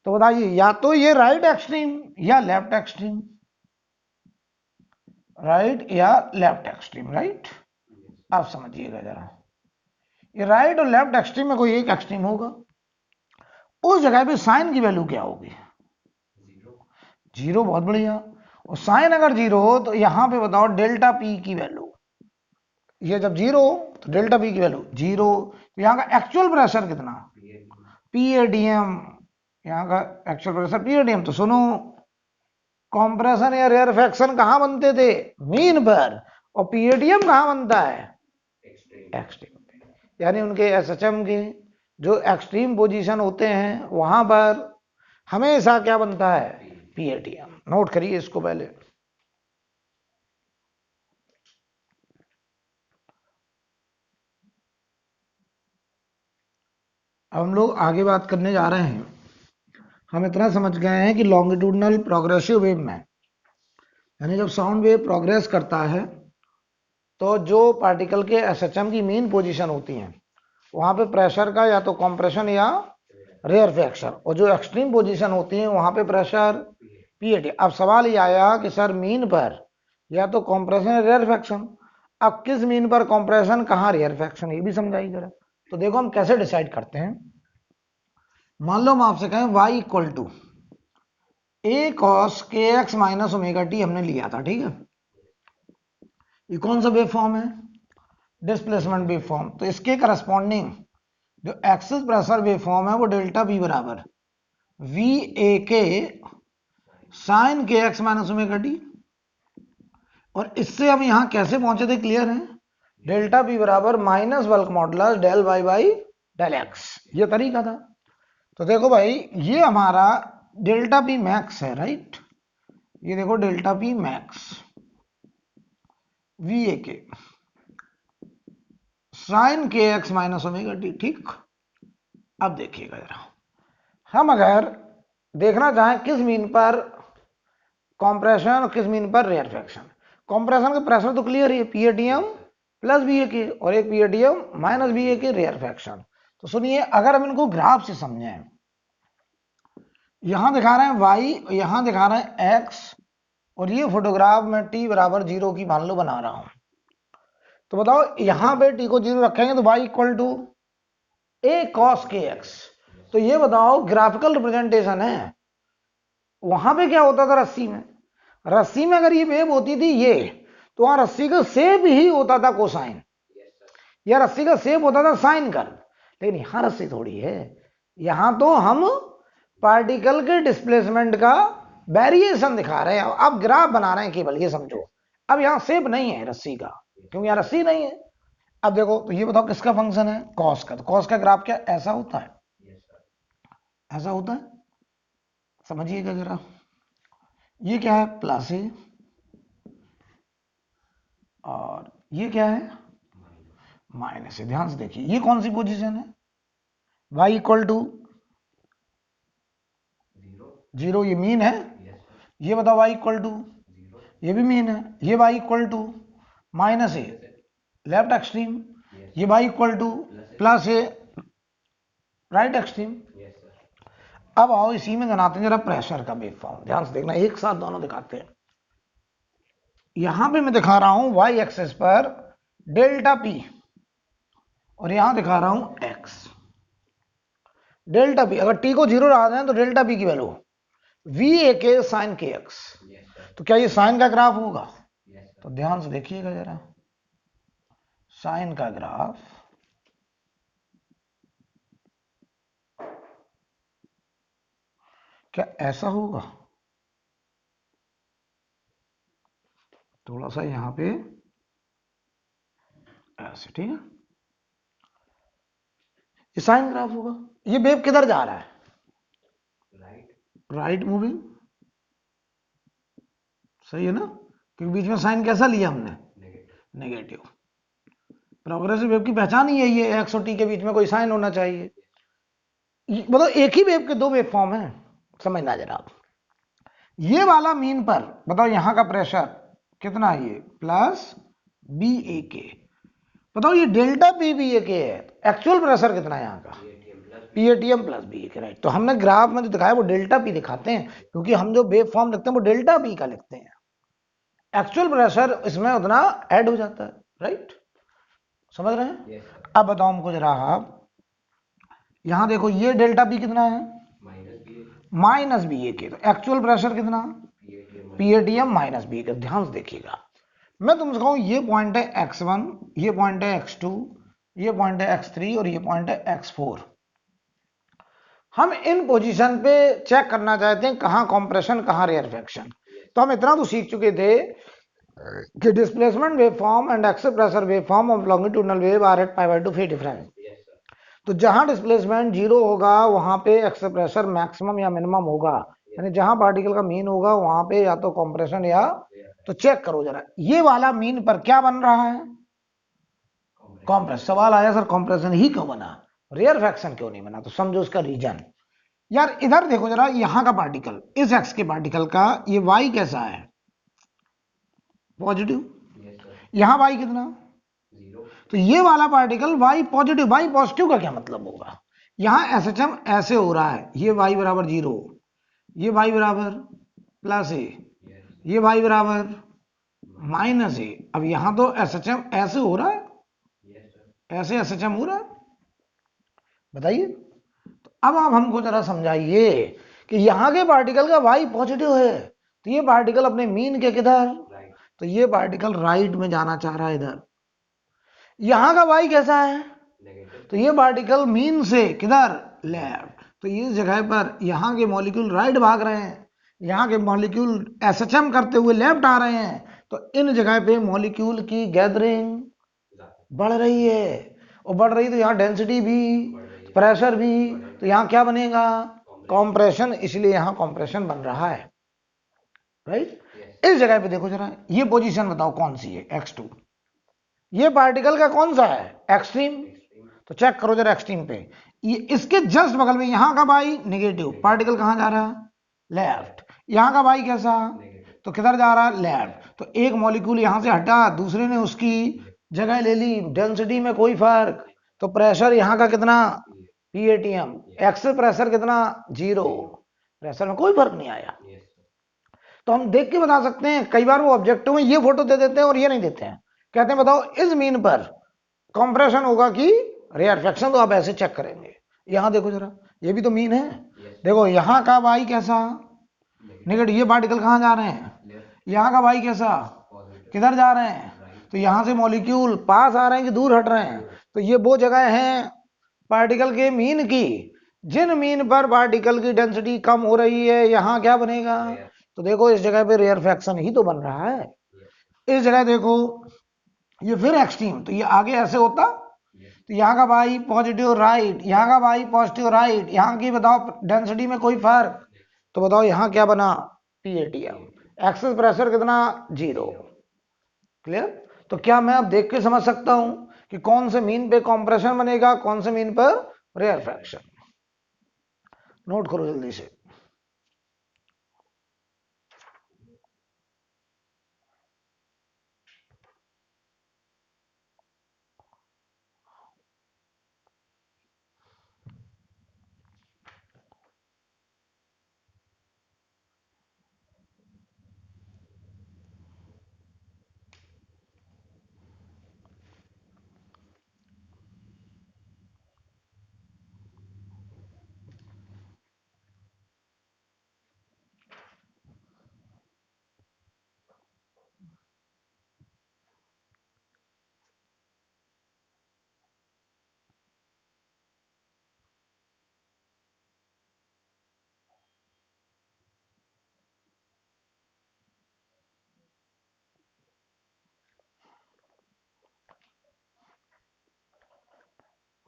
तो बताइए या तो ये राइट एक्सट्रीम या लेफ्ट एक्सट्रीम, राइट या लेफ्ट एक्सट्रीम, राइट। आप समझिएगा जरा, ये राइट और लेफ्ट एक्सट्रीम में कोई एक एक्सट्रीम होगा, उस जगह पे साइन की वैल्यू क्या होगी, जीरो। बहुत बढ़िया, और साइन अगर जीरो हो तो यहां पे बताओ डेल्टा पी की वैल्यू, ये जब जीरो तो डेल्टा पी की वैल्यू जीरो, तो यहां का एक्चुअल प्रेशर कितना, पीएडीएम, यहां का एक्चुअल प्रेशर पीएडीएम। तो सुनो, कंप्रेशन या रेरफेक्शन कहां बनते थे, मीन पर, और पीएडीएम कहां बनता है, एक्सट्रीम पे। यानी उनके एसएचएम के जो एक्सट्रीम पोजीशन होते हैं वहां पर हमेशा क्या बनता है, पीएडीएम। नोट करिए इसको पहले। अब हम लोग आगे बात करने जा रहे हैं। हम इतना समझ गए हैं कि लॉन्गिट्यूडनल प्रोग्रेसिव वेव में, यानी जब साउंड वेव प्रोग्रेस करता है तो जो पार्टिकल के एसएचएम की मेन पोजीशन होती है वहां पे प्रेशर का या तो कंप्रेशन या रेरफेक्शन, और जो एक्सट्रीम पोजीशन होती है वहां पे प्रेशर पीएटी। अब सवाल ये आया कि सर मीन पर या तो कंप्रेशन या रेरफेक्शन, अब किस मीन पर कंप्रेशन, कहां रेरफेक्शन, ये भी समझाइए जरा। तो देखो हम कैसे डिसाइड करते हैं। मान लो हम आपसे कहें y equal to A cos K X minus omega T हमने लिया था, ठीक है। ये कौन सा वेव फॉर्म है, डिस्प्लेसमेंट वेव फॉर्म। तो इसके करस्पॉन्डिंग जो एक्सिस प्रेशर वेव फॉर्म है वो डेल्टा बी बराबर वी ए के साइन के एक्स माइनस ओमेगा टी। और इससे हम यहां कैसे पहुंचे थे, क्लियर है, डेल्टा बी बराबर minus bulk modulus del Y by del X, ये तरीका था। तो देखो भाई ये हमारा डेल्टा पी मैक्स है, राइट, ये देखो delta P max V A K sine के एक्स माइनस ओमेगा टी, ठीक। अब देखिएगा जरा, हम अगर देखना चाहें किस मीन पर कंप्रेशन और किस मीन पर रेरफेक्शन, कंप्रेशन का प्रेशर तो क्लियर है, पीएटीएम प्लस बीए के, और एक पीएटीएम माइनस बीए के रेरफेक्शन। तो सुनिए, अगर हम इनको ग्राफ से समझें, यहां दिखा रहे हैं y, यहां दिखा रहे हैं x, और ये फोटोग्राफ में t बराबर 0 की मान लो बना रहा हूं। तो बताओ यहां पे t को 0 रखेंगे तो y equal to a cos के x। तो ये बताओ ग्राफिकल रिप्रेजेंटेशन है, वहां पे क्या होता था रस्सी में, रस्सी में अगर ये वेव होती थी ये, तो वहां रस्सी का शेप ही होता था कोसाइन, या रस्सी का शेप होता था साइन कर्व। लेकिन यहां रस्सी थोड़ी है, यहां तो हम पार्टिकल के डिस्प्लेसमेंट का वेरिएशन दिखा रहे हैं, अब ग्राफ बना रहे हैं केवल, ये समझो। अब यहां शेप नहीं है रस्सी का, क्योंकि यहां रस्सी नहीं है। अब देखो, तो ये बताओ किसका फंक्शन है, कॉस का। तो कॉस का ग्राफ क्या ऐसा होता है, ऐसा होता है, समझिएगा जरा। ये क्या है, प्लस है, और ये क्या है, माइनस है। ध्यान से देखिए ये कौन सी पोजीशन है, y इक्वल टू 0, ये मीन है। ये बताओ y इक्वल टू, ये भी मीन है। ये y इक्वल टू माइनस है, लेफ्ट एक्सट्रीम। ये y इक्वल टू प्लस है, राइट एक्सट्रीम। अब आओ इसी में बनाते हैं जरा प्रेशर का वेव फॉर्म, ध्यान से देखना, एक साथ दोनों दिखाते हैं। यहां पे मैं दिखा रहा हूं y एक्सिस पर डेल्टा p, और यहां दिखा रहा हूं x। डेल्टा पी, अगर टी को जीरो रखा दें तो डेल्टा पी की value we A K sine के एक्स। तो क्या ये साइन का ग्राफ होगा? तो ध्यान से देखिएगा जरा, साइन का ग्राफ क्या ऐसा होगा? थोड़ा सा यहां पे ऐसे, ठीक है, ये साइन ग्राफ होगा। ये वेव किधर जा रहा है? राइट मूविंग, सही है ना, क्योंकि बीच में साइन कैसा लिया हमने? नेगेटिव। प्रोग्रेसिव वेव की पहचान ही है ये, एक्स और टी के बीच में कोई साइन होना चाहिए। मतलब एक ही वेव के दो वेव फॉर्म है, समझना जरा आप। ये वाला मीन पर बताओ यहां का प्रेशर कितना है? ये प्लस बी ए के। बताओ ये डेल्टा पी बी ए के है, एक्चुअल प्रेशर कितना है यहाँ का? P A T M plus B A K, right. तो हमने ग्राफ में जो दिखाया वो डेल्टा पी दिखाते हैं, क्योंकि हम जो वेव फॉर्म लिखते हैं वो डेल्टा पी का लिखते हैं। एक्चुअल प्रेशर इसमें उतना ऐड हो जाता है, राइट। समझ रहे हैं? अब बताओ हमको जरा आप, यहां देखो ये डेल्टा पी कितना है? Minus B A K. तो एक्चुअल प्रेशर कितना? P A T M minus B A K. ध्यान से देखिएगा, मैं तुमसे कहूं ये पॉइंट है x1, ये पॉइंट है x2, ये पॉइंट है x3 और ये पॉइंट है x4। हम इन पोजीशन पे चेक करना चाहते हैं कहां कंप्रेशन कहां रेयरफेक्शन। तो हम इतना तो सीख चुके थे कि displacement wave form and excess pressure wave form of longitudinal wave are at pi by 2 phase difference. तो जहां डिस्प्लेसमेंट जीरो होगा वहां पे एक्सेल प्रेशर मैक्सिमम या मिनिमम होगा, यानी जहां पार्टिकल का मीन होगा वहां पे या तो कंप्रेशन या, तो चेक करो जरा ये वाला मीन पर क्या बन रहा है? कॉम्प्रेस। सवाल आया सर कॉम्प्रेशन ही क्यों बना, रेयर फैक्शन क्यों नहीं बना? तो समझो उसका रीजन। यार इधर देखो जरा, यहां का पार्टिकल, इस एक्स के पार्टिकल का ये वाई कैसा है? पॉजिटिव। यहां वाई कितना? तो ये वाला particle Y positive. Y positive का क्या मतलब होगा? यहां एस एच एम ऐसे हो रहा है, ये वाई बराबर जीरो, ये वाई बराबर प्लस ए, ये वाई बराबर माइनस ए। अब यहां तो एस एच एम ऐसे हो रहा है, ऐसे एस एच एम हो रहा है, बताइए। तो अब आप हमको जरा समझाइए कि यहां के पार्टिकल का वाई पॉजिटिव है, तो ये पार्टिकल अपने मीन के किधर? तो ये पार्टिकल राइट में जाना चाह रहा है इधर। यहां का वाई कैसा है? तो ये पार्टिकल मीन से किधर? लेफ्ट। तो इस जगह पर यहां के मॉलिक्यूल राइट भाग रहे हैं, यहां के मॉलिक्यूल एसएचएम करते हुए लेफ्ट आ रहे हैं। तो इन जगह पे मॉलिक्यूल की गैदरिंग बढ़ रही है, और बढ़ रही तो यहाँ डेंसिटी भी, प्रेशर भी, तो यहाँ क्या बनेगा? कॉम्प्रेशन। इसलिए यहाँ कॉम्प्रेशन बन रहा है, राइट। इस जगह पे देखो जरा, ये पोजीशन बताओ कौन सी है? x2। ये पार्टिकल का कौन सा है? एक्सट्रीम। तो चेक करो जरा एक्सट्रीम पे, ये इसके जस्ट बगल में यहां का बाई नेगेटिव, पार्टिकल कहां जा रहा है? लेफ्ट। यहां का बाई कैसा? तो किधर जा रहा है? लेफ्ट। तो एक मॉलिक्यूल यहां से हटा, दूसरे ने उसकी जगह ले ली, डेंसिटी में कोई फर्क। तो प्रेशर यहां का कितना? पीएटीएम। एक्सेल प्रेशर कितना? जीरो। प्रेशर में कोई फर्क नहीं आया। तो हम देख के बता सकते हैं। कई बार वो ऑब्जेक्टिव में ये फोटो दे देते हैं और ये नहीं देते हैं, कहते हैं बताओ इस मीन पर कंप्रेशन होगा कि रेयरफेक्शन। तो आप ऐसे चेक करेंगे, यहां देखो जरा, ये भी तो मीन है। देखो यहां का वाई कैसा? नेगेटिव। ये पार्टिकल कहां जा रहे हैं? यहां का वाई कैसा? किधर जा रहे हैं? तो यहां से मॉलिक्यूल पास आ रहे हैं कि दूर हट रहे हैं? तो ये वो जगह है पार्टिकल के मीन की, जिन मीन पर पार्टिकल की डेंसिटी कम हो रही है, यहां क्या बनेगा? तो देखो इस जगह पे रेयरफेक्शन ही तो बन रहा है। इस जगह देखो ये फिर एक्सट्रीम, तो ये आगे ऐसे होता, तो यहाँ का वाई पॉजिटिव राइट, यहाँ का वाई पॉजिटिव राइट, यहाँ की बताओ डेंसिटी में कोई फर्क। तो बताओ यहाँ क्या बना? पीएटीएम। एक्सेस प्रेशर कितना? जीरो। क्लियर? तो क्या मैं अब देख के समझ सकता हूं कि कौन से मीन पे कंप्रेशन बनेगा, कौन से मीन पर रेयरफेक्शन? नोट करो जल्दी से।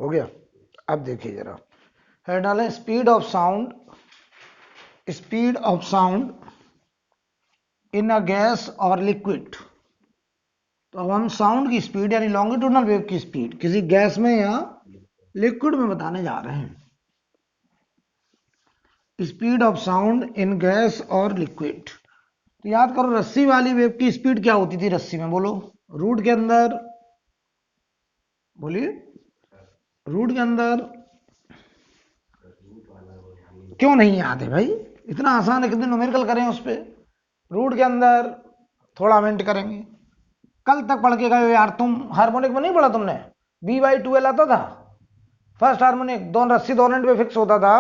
हो गया। अब देखिए जरा, है डालें speed of sound in a gas और लिक्विड। तो अब हम साउंड की स्पीड यानी लॉन्गिट्यूडनल वेव की स्पीड किसी गैस में या लिक्विड में बताने जा रहे हैं। Speed of sound in gas और लिक्विड। तो याद करो रस्सी वाली वेव की स्पीड क्या होती थी रस्सी में, बोलो। रूट के अंदर, बोलिए, रूट के अंदर। क्यों नहीं याद है भाई, इतना आसान है, कितने न्यूमेरिकल करें उस पे। रूट के अंदर थोड़ा मिनट करेंगे। कल तक पढ़ के गए यार तुम, हार्मोनिक में नहीं पढ़ा तुमने, B/2L आता था। फर्स्ट हार्मोनिक दोनों रस्सी दोनों एंड पे फिक्स होता था,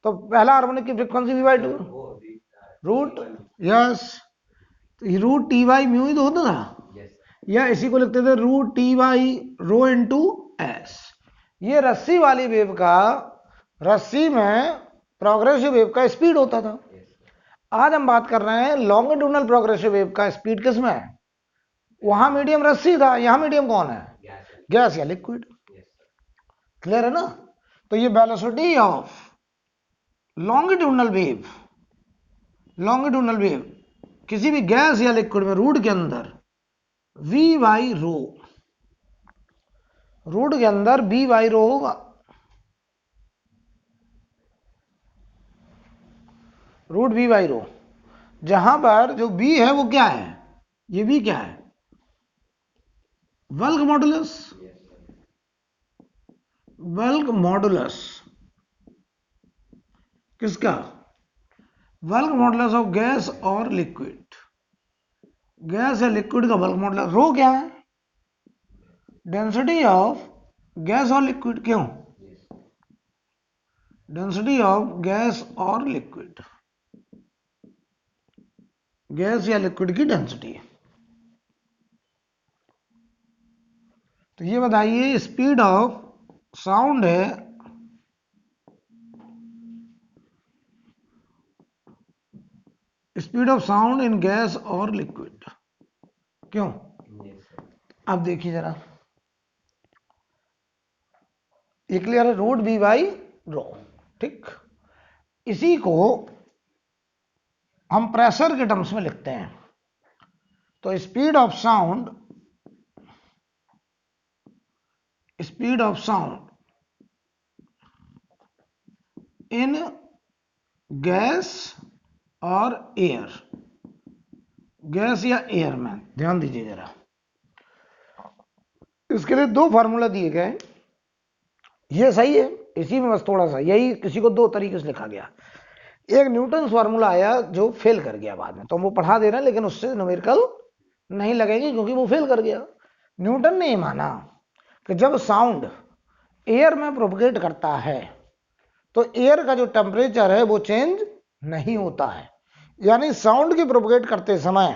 तो पहला हार्मोनिक की frequency V/2 root, yes, root T/म्यू ही तो होता था। या इसी को लिखते थे रूट T/ρ इंटू एस। ये रस्सी वाली वेव का, रस्सी में प्रोग्रेसिव वेव का स्पीड होता था। आज हम बात कर रहे हैं लॉन्गिट्यूडनल प्रोग्रेसिव वेव का स्पीड किसमें है। वहां मीडियम रस्सी था, यहां मीडियम कौन है, गैस या लिक्विड। क्लियर है ना। तो ये वेलोसिटी ऑफ लॉन्गिट्यूडनल वेव किसी भी गैस या लिक्विड में रूट के अंदर V/ρ, रूट के अंदर B/ρ होगा। रूट V/ρ, जहां पर जो B है वो क्या है, ये B क्या है, बल्क मॉडुलस। बल्क मॉडुलस किसका, बल्क मॉडुलस ऑफ गैस और लिक्विड। गैस या लिक्विड का बल्क मॉडुलस रो क्या है, डेंसिटी ऑफ गैस और लिक्विड। क्यों, डेंसिटी ऑफ गैस और लिक्विड, गैस या लिक्विड की डेंसिटी। तो ये बताइए स्पीड ऑफ साउंड है, speed of sound in gas और लिक्विड। क्यों, अब देखिए जरा, ये क्लियर है, रूट B/ρ। ठीक, इसी को हम प्रेशर के टर्म्स में लिखते हैं। तो speed of sound in gas और एयर, गैस या एयर में, ध्यान दीजिए जरा। इसके लिए दो फार्मूला दिए गए, ये सही है, इसी में बस थोड़ा सा यही, किसी को दो तरीके से लिखा गया। एक न्यूटन फार्मूला आया जो फेल कर गया बाद में, तो हम वो पढ़ा दे रहे हैं, लेकिन उससे न्यूमेरिकल नहीं लगेगी क्योंकि वो फेल कर गया। न्यूटन ने ये माना कि जब साउंड एयर में प्रोपगेट करता है तो एयर का जो टेम्परेचर है वो चेंज नहीं होता है। यानी साउंड की प्रोपगेट करते समय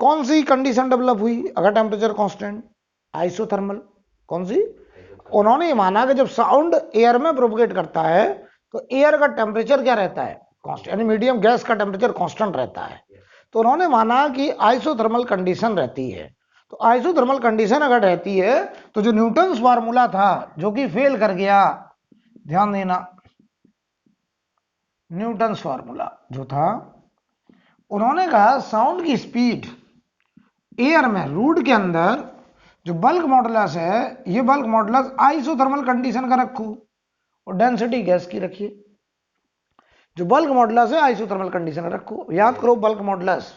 कौन सी कंडीशन डेवलप हुई, अगर टेम्परेचर कांस्टेंट, आइसोथर्मल। कौन सी, उन्होंने ये माना कि जब साउंड एयर में प्रोपगेट करता है तो एयर का टेम्परेचर क्या रहता है, कांस्टेंट, यानी मीडियम गैस का टेम्परेचर कांस्टेंट रहता है। तो उन्होंने माना कि आइसोथर्मल कंडीशन रहती है। तो आइसोथर्मल कंडीशन अगर रहती है तो जो न्यूटन फार्मूला था जो कि फेल कर गया, ध्यान देना, न्यूटन फार्मूला जो था, उन्होंने कहा साउंड की स्पीड एयर में, रूट के अंदर जो बल्क मॉडुलस है, ये बल्क मॉडुलस आइसोथर्मल कंडीशन का रखो और डेंसिटी गैस की रखिए। जो बल्क मॉडुलस है आइसोथर्मल कंडीशन रखो। याद करो बल्क मॉडुलस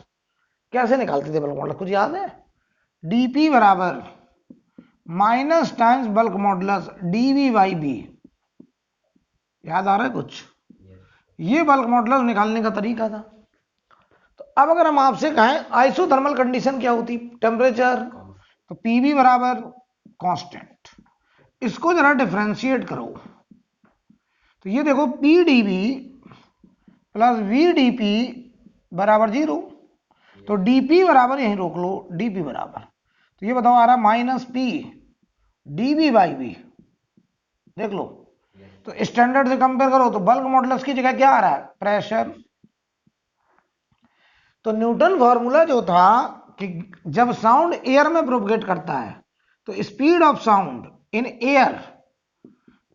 कैसे निकालते थे, बल्क मॉडुलस कुछ याद है, डीपी बराबर minus times bulk modulus dV/B। याद आ रहा है कुछ, ये बल्क मॉडुलस निकालने का तरीका था। तो अब अगर हम आपसे कहें आइसोथर्मल कंडीशन क्या होती, टेम्परेचर, तो PV बराबर कांस्टेंट। इसको जरा डिफरेंशिएट करो, तो ये देखो PdV प्लस VdP बराबर 0। तो DP बराबर यहीं रोक लो, DP बराबर, तो ये बताओ आ रहा -P dV/B। देख लो, तो स्टैंडर्ड से कंपेयर करो तो बल्क मॉडुलस की जगह क्या आ रहा है, प्रेशर। तो न्यूटन फॉर्मूला जो था कि जब साउंड एयर में प्रोपगेट करता है तो speed of sound in air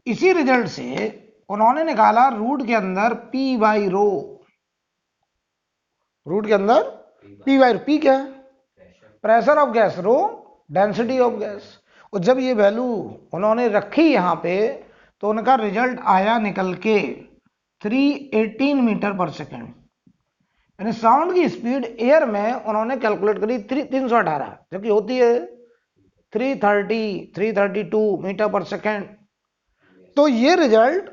इसी रिजल्ट से उन्होंने निकाला रूट के अंदर पी बाई रो, रूट के अंदर पी बाई रो, पी क्या है? Pressure of gas, rho density of gas. और जब ये वैल्यू उन्होंने रखी यहां पे तो उनका रिजल्ट आया निकल के 318 मीटर पर सेकेंड, यानी साउंड की स्पीड एयर में उन्होंने कैलकुलेट करी 318, जबकि होती है 332 मीटर पर सेकेंड। तो ये रिजल्ट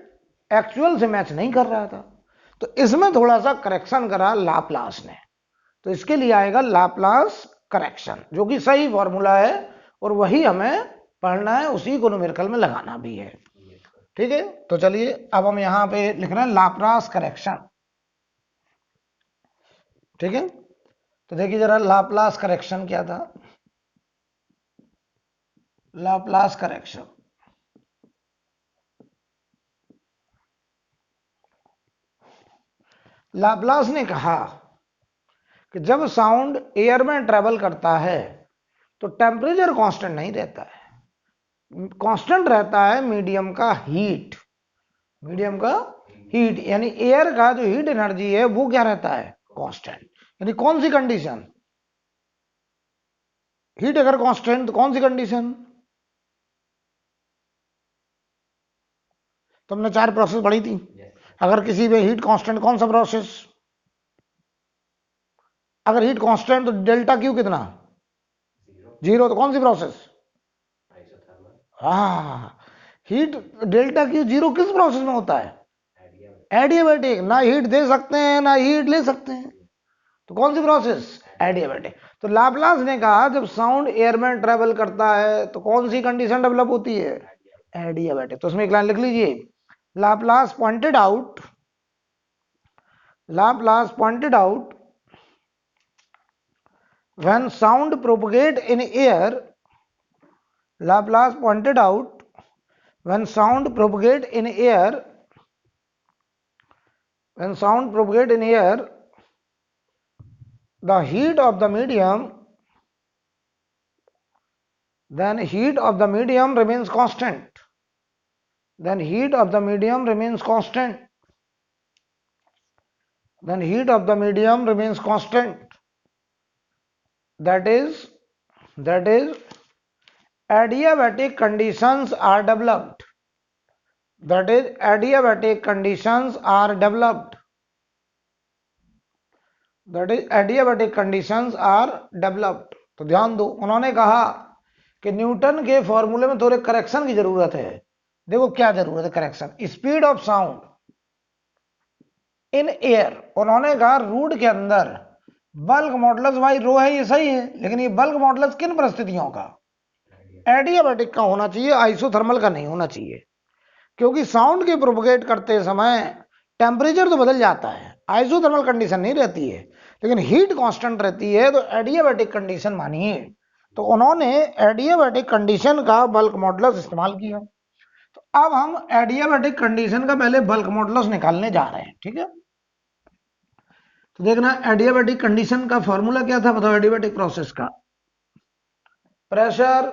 एक्चुअल से मैच नहीं कर रहा था, तो इसमें थोड़ा सा करेक्शन करा लाप्लास ने, तो इसके लिए आएगा लाप्लास करेक्शन, जो कि सही फॉर्मूला है और वही हमें पढ़ना है, उसी को न्यूमेरिकल में लगाना भी है। ठीक है, तो चलिए अब हम यहां पे लिख रहे हैं लाप्लास करेक्शन। ठीक है, तो देखिए जरा लाप्लास करेक्शन क्या था। लाप्लास करेक्शन, लाप्लास ने कहा कि जब साउंड एयर में ट्रेवल करता है तो टेम्परेचर कांस्टेंट नहीं रहता है, कांस्टेंट रहता है मीडियम का हीट, मीडियम का हीट, यानी एयर का जो हीट एनर्जी है वो क्या रहता है? कांस्टेंट। यानी कौन सी कंडीशन? हीट अगर कांस्टेंट तो कौन सी कंडीशन? तुमने 4 प्रोसेस पढ़ी थी, अगर किसी में हीट कांस्टेंट कौन सा प्रोसेस? अगर हीट कांस्टेंट तो डेल्टा क्यू कितना? 0, तो कौन सी प्रोसेस? हाँ, हीट डेल्टा क्यू 0 किस प्रोसेस में होता है? एडियाबैटिक। ना हीट दे सकते हैं ना हीट ले सकते हैं, तो कौन सी प्रोसेस? एडियाबैटिक। तो लाप्लास ने कहा जब साउंड एयर में ट्रेवल करता है तो कौन सी कंडीशन डेवलप होती है? एडियाबैटिक। तो उसमें एक लाइन लिख लीजिए, Laplace pointed out, Laplace pointed out when sound propagate in air, Laplace pointed out when sound propagate in air, when sound propagate in air, the heat of the medium, then heat of the medium remains constant, then heat of the medium remains constant, then heat of the medium remains constant, that is adiabatic conditions are developed, that is adiabatic conditions are developed, that is adiabatic conditions are developed। तो ध्यान दो, उन्होंने कहा कि न्यूटन के फॉर्मूले में थोड़े करेक्शन की जरूरत है। देखो क्या जरूरत है correction, speed of sound in air, उन्होंने कहा रूट के अंदर बल्क मॉडुलस बाई रो है, ये सही है, लेकिन ये बल्क मॉडुलस किन परिस्थितियों का? एडियाबैटिक का होना चाहिए, आइसोथर्मल का नहीं होना चाहिए, क्योंकि साउंड के प्रोपोगेट करते समय टेम्परेचर तो बदल जाता है, आइसोथर्मल कंडीशन नहीं रहती है, लेकिन हीट कांस्टेंट रहती है, तो एडियाबैटिक कंडीशन मानिए। तो उन्होंने एडियाबैटिक कंडीशन का बल्क मॉडुलस इस्तेमाल किया। तो अब हम एडियाबैटिक कंडीशन का पहले बल्क मॉडुलस निकालने जा रहे हैं। ठीक है, तो देखना एडियाबैटिक कंडीशन का फॉर्मूला क्या था, बताओ एडियाबैटिक प्रोसेस का। प्रेशर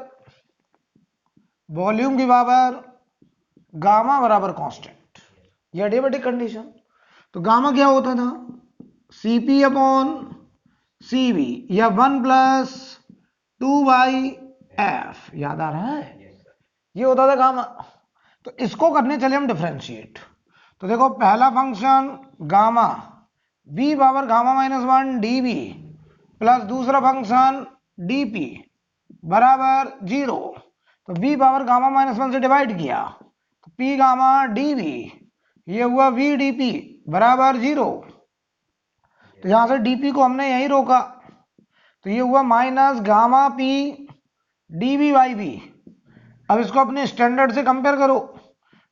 वॉल्यूम की पावर गामा बराबर कांस्टेंट, ये एडियाबैटिक कंडीशन। तो गामा क्या होता था? सीपी अपॉन सीवी, या 1+2/f, याद आ रहा है? ये होता था गामा। तो इसको करने चले हम डिफरेंशिएट। तो देखो पहला function gamma v power gamma -1 dv plus दूसरा फंक्शन dp बराबर 0, तो v पावर गामा -1 से डिवाइड किया तो p गामा dv, ये हुआ v dp बराबर 0, तो यहां से dp को हमने यहीं रोका, तो ये हुआ minus gamma p dv by v। अब इसको अपने स्टैंडर्ड से कंपेयर करो,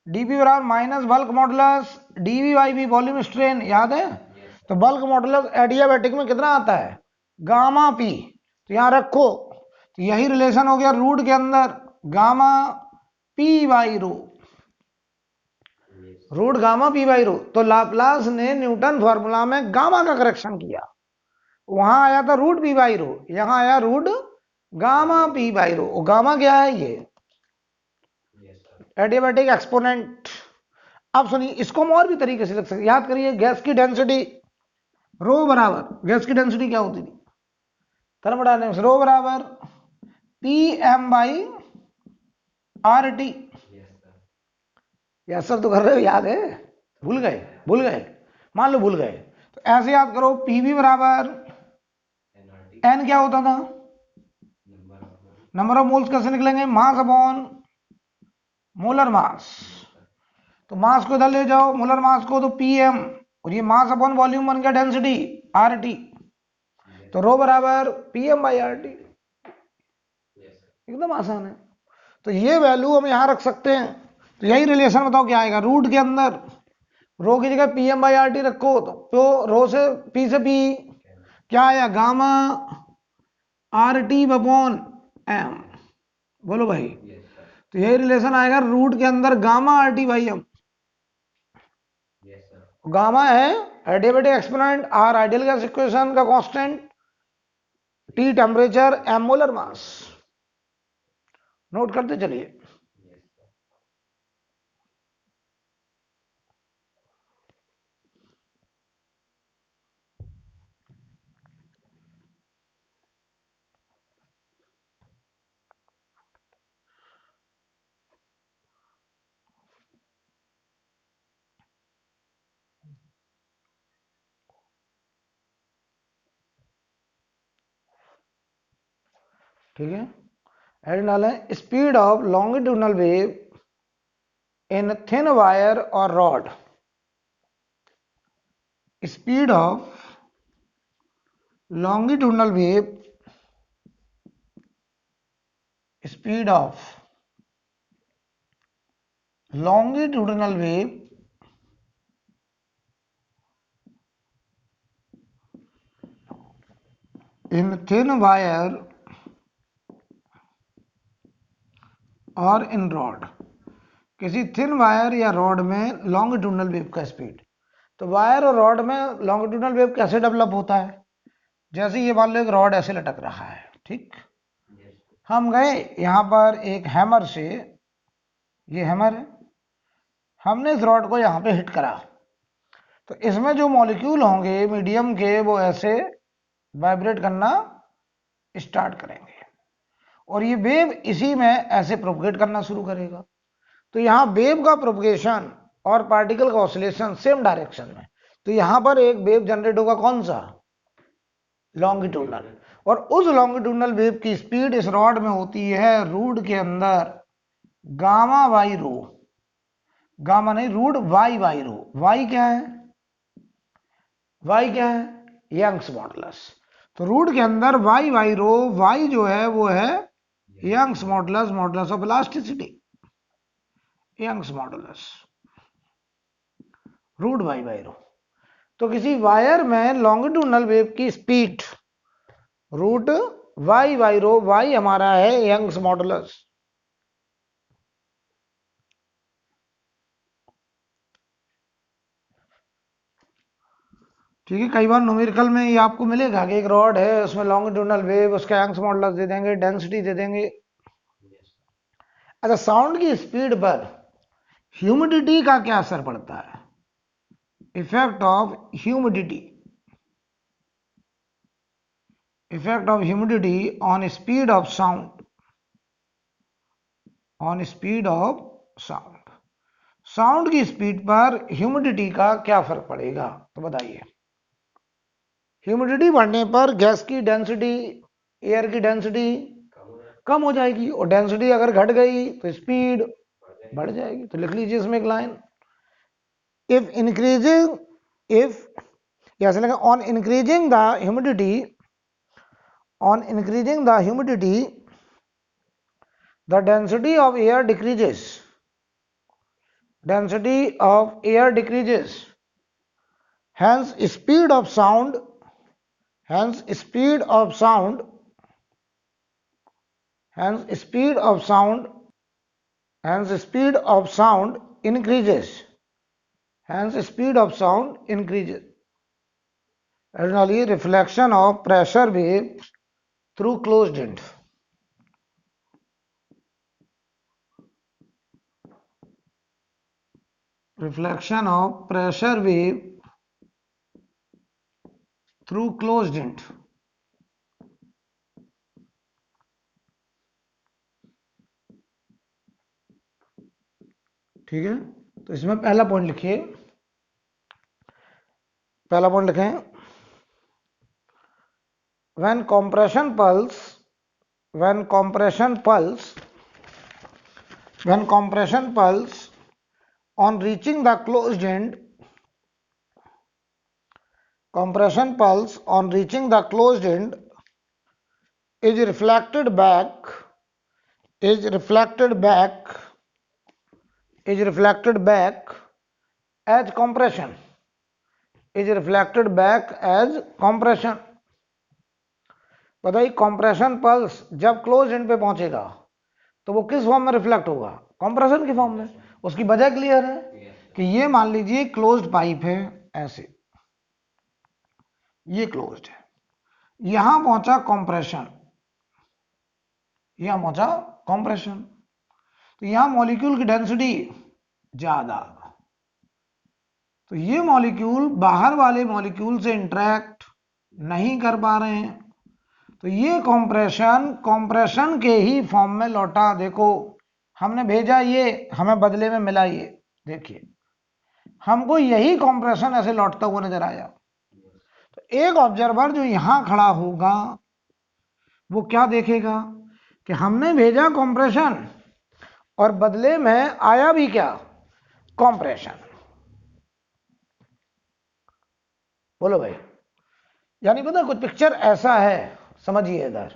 dp बराबर minus bulk modulus dv by v volume strain, याद है? तो बल्क मॉडुलस एडियाबैटिक में कितना आता है? गामा p, तो यहां रखो, तो यही रिलेशन हो गया रूट के अंदर gamma p by rho, root gamma p by rho. तो लाप्लास ने न्यूटन फॉर्मूला में गामा का करेक्शन किया, वहां आया था रूट p बाई रो, यहां आया root gamma p by rho. Gamma क्या है? ये एडियाबैटिक एक्सपोनेंट। अब सुनिए, इसको हम और भी तरीके से लिख सकते, याद करिए गैस की डेंसिटी रो बराबर, गैस की डेंसिटी क्या होती थी थर्मोडायनेमिक्स, रो बराबर P M by R T. Yes sir तो कर रहे हो, याद है, भूल गए, भूल गए, मान लो भूल गए, तो ऐसे याद करो, पीवी बराबर एन क्या होता था, नंबर ऑफ मोल्स कैसे निकलेंगे, मास अपॉन मोलर मास। तो मास को इधर ले जाओ, मोलर मास को, तो पीएम, और ये मास अपॉन वॉल्यूम बन गया डेंसिटी आर टी। तो रो बराबर पीएम बाई आर टी, एकदम आसान है। तो ये वैल्यू हम यहां रख सकते हैं। तो यही रिलेशन बताओ क्या आएगा, रूट के अंदर रो की जगह पीएम बाई आर टी रखो, तो रो से पी से पी क्या आया, gamma R T upon M. बोलो भाई, तो यही रिलेशन आएगा, रूट के अंदर gamma R T by M. Gamma है adiabatic exponent, R ideal gas equation का constant, T temperature, M molar mass. Note करते चलिए। ठीक है, एड डालें, speed of longitudinal wave in thin wire और rod, speed of longitudinal wave, speed of longitudinal wave in thin wire और इन रॉड, किसी थिन वायर या रॉड में लॉन्गिट्यूडनल वेव का स्पीड। तो वायर और रॉड में लॉन्गिट्यूडनल वेव कैसे डेवलप होता है, जैसे ये मान लो एक रॉड ऐसे लटक रहा है, ठीक, हम गए यहां पर एक हैमर से, ये हैमर है, हमने इस रॉड को यहां पे हिट करा, तो इसमें जो मॉलिक्यूल होंगे मीडियम के वो ऐसे वाइब्रेट करना स्टार्ट करेंगे, और ये वेव इसी में ऐसे प्रोपगेट करना शुरू करेगा। तो यहां वेव का प्रोपगेशन और पार्टिकल का ऑसिलेशन सेम डायरेक्शन में, तो यहां पर एक वेव जनरेट होगा, कौन सा, लॉन्गिट्यूडनल, और उस लॉन्गिट्यूडनल वेव की स्पीड इस रॉड में होती है रूट के अंदर गामा बाई रो, गामा नहीं root Y by rho, Y क्या है, वाई क्या है, यंग्स मॉडुलस। तो रूट के अंदर वाई बाई रो, वाई जो है वो है Young's modulus, modulus of elasticity, Young's modulus root Y by rho. तो किसी वायर में लॉन्गिट्यूडनल वेव की speed root Y by rho, Y हमारा है यंग्स मॉडुलस। ठीक है, कई बार न्यूमेरिकल में ये आपको मिलेगा कि एक रॉड है उसमें लॉन्गिट्यूडनल वेव, उसका यंग्स मॉडुलस दे देंगे, डेंसिटी दे देंगे। अच्छा, साउंड की स्पीड पर ह्यूमिडिटी का क्या असर पड़ता है, effect of humidity, effect of humidity on speed of sound, on speed of sound, sound की स्पीड पर ह्यूमिडिटी का क्या फर्क पड़ेगा, तो बताइए। ह्यूमिडिटी बढ़ने पर गैस की डेंसिटी, एयर की डेंसिटी कम हो जाएगी, और डेंसिटी अगर घट गई तो स्पीड बढ़ जाएगी। तो लिख लीजिए इसमें एक लाइन, इफ इंक्रीजिंग, इफ या ऐसे लगा, on increasing the humidity, on increasing the humidity the density of air decreases, density of air decreases, hence speed of sound, hence speed of sound, hence speed of sound, hence speed of sound increases, hence speed of sound increases. Additionally, reflection of pressure wave through closed end, reflection of pressure wave through closed end। ठीक है, तो इसमें पहला पॉइंट लिखिए, पहला पॉइंट लिखें, when compression pulse when compression pulse when compression pulse on reaching the closed end compression pulse on reaching the closed end is reflected back is reflected back is reflected back as compression is reflected back as compression। बताइए, कंप्रेशन पल्स जब क्लोज एंड पे पहुंचेगा तो वो किस फॉर्म में रिफ्लेक्ट होगा? कंप्रेशन की फॉर्म में। उसकी वजह क्लियर है कि ये मान लीजिए क्लोज्ड पाइप है, ऐसे ये क्लोज्ड है, यहां पहुंचा कंप्रेशन, यहां पहुंचा कंप्रेशन, तो यहां मॉलिक्यूल की डेंसिटी ज्यादा, तो ये मॉलिक्यूल बाहर वाले मॉलिक्यूल से इंटरेक्ट नहीं कर पा रहे हैं, तो ये कंप्रेशन के ही फॉर्म में लौटा। देखो, हमने भेजा ये, हमें बदले में मिला ये, देखिए हमको यही कंप्रेशन ऐसे लौटता हुआ नजर आया। तो एक ऑब्जर्वर जो यहां खड़ा होगा वो क्या देखेगा कि हमने भेजा कंप्रेशन और बदले में आया भी क्या? कंप्रेशन। बोलो भाई, यानी पता कुछ पिक्चर ऐसा है, समझिए इधर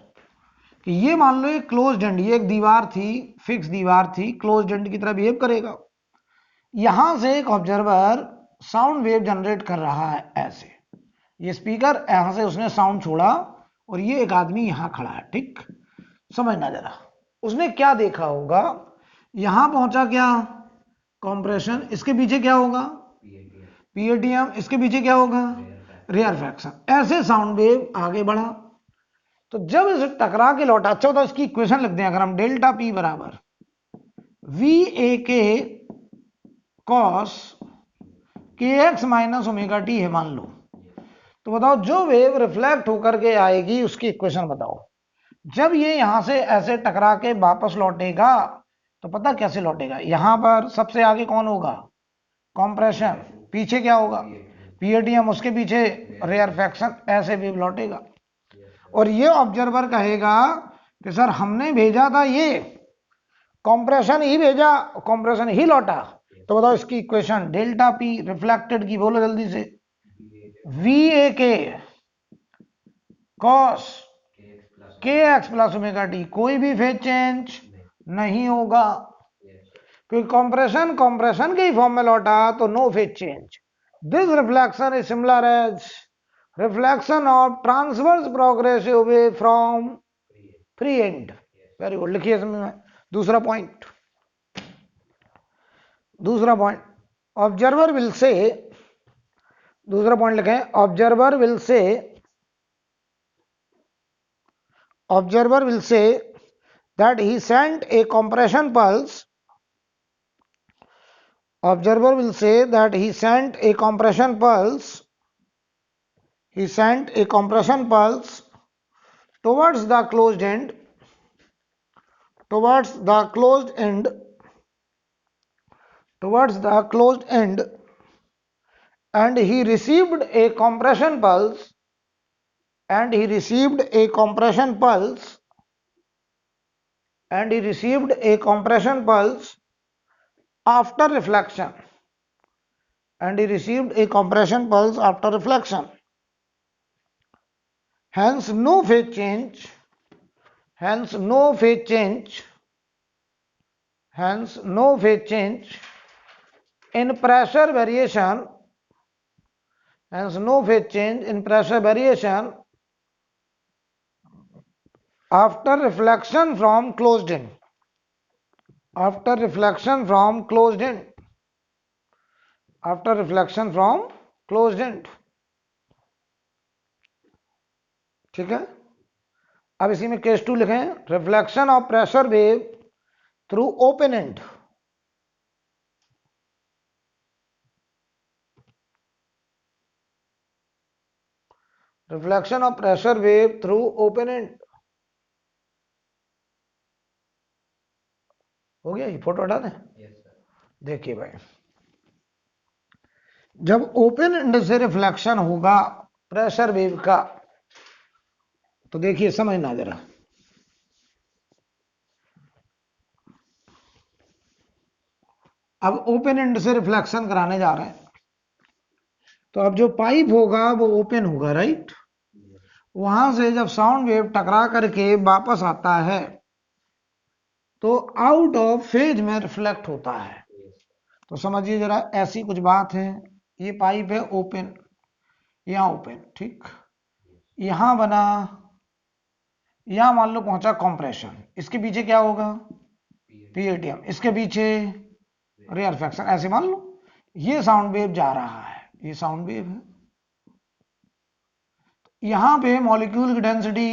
कि ये मान लो एक क्लोज्ड एंड, ये एक दीवार थी, फिक्स दीवार थी, क्लोज्ड एंड की तरह बिहेव करेगा। यहां से एक ऑब्जर्वर साउंड वेव जनरेट कर रहा है, ऐसे ये स्पीकर, यहां से उसने साउंड छोड़ा और ये एक आदमी यहां खड़ा है, ठीक, समझना जरा, उसने क्या देखा होगा? यहां पहुंचा क्या? कंप्रेशन, इसके पीछे क्या होगा? पीएटीएम, इसके पीछे क्या होगा? रेयरफैक्शन। ऐसे साउंड वेव आगे बढ़ा, तो जब इसे टकरा के लौटा, अच्छा होता इसकी इक्वेशन लिखते हैं, अगर हम डेल्टा पी बराबर वी ए के cos K X minus omega T है मान लो, तो बताओ जो वेव रिफ्लेक्ट होकर के आएगी उसकी इक्वेशन बताओ। जब ये यहां से ऐसे टकरा के वापस लौटेगा तो पता कैसे लौटेगा? यहां पर सबसे आगे कौन होगा? कंप्रेशन, पीछे क्या होगा? पीएटीएम, उसके पीछे रेयरफैक्शन, ऐसे वेव लौटेगा। और ये ऑब्जर्वर कहेगा कि सर हमने भेजा था ये, कंप्रेशन ही भेजा, कंप्रेशन ही लौटा, तो बताओ इसकी इक्वेशन डेल्टा पी रिफ्लेक्टेड की बोलो जल्दी से। वी ए के cos K x plus omega T, कोई भी फेज चेंज नहीं होगा क्योंकि कंप्रेशन के ही फॉर्म में लौटा, तो no phase change. This reflection is similar as reflection of transverse progressive wave from free end। Very good, लिखिए इसमें दूसरा पॉइंट, ऑब्जर्वर विल से, दूसरा पॉइंट लिखें, observer will say that he sent a compression pulse, observer will say that he sent a compression pulse towards the closed end, and he received a compression pulse after reflection, hence no phase change in pressure variation, after reflection from closed end, ठीक है। अब इसी में केस 2 लिखें, reflection of pressure wave through open and, reflection of pressure wave through open and. हो गया, ये फोटो हटा दें। देखिए भाई, जब ओपन एंड से रिफ्लेक्शन होगा प्रेशर वेव का, तो देखिए समझना जरा। अब ओपन एंड से रिफ्लेक्शन कराने जा रहे हैं, तो अब जो पाइप होगा वो ओपन होगा, राइट। वहां से जब साउंड वेव टकरा करके वापस आता है तो आउट ऑफ फेज में रिफ्लेक्ट होता है। तो समझिए जरा, ऐसी कुछ बात है, ये पाइप है ओपन, यहां ओपन, ठीक, यहां बना, यहां मान लो पहुंचा कंप्रेशन, इसके पीछे क्या होगा, पीएटीएम, इसके पीछे रेयरफेक्शन, ऐसे मान लो ये साउंड वेव जा रहा है, ये साउंड वेव है, यहां पे मॉलिक्यूल की डेंसिटी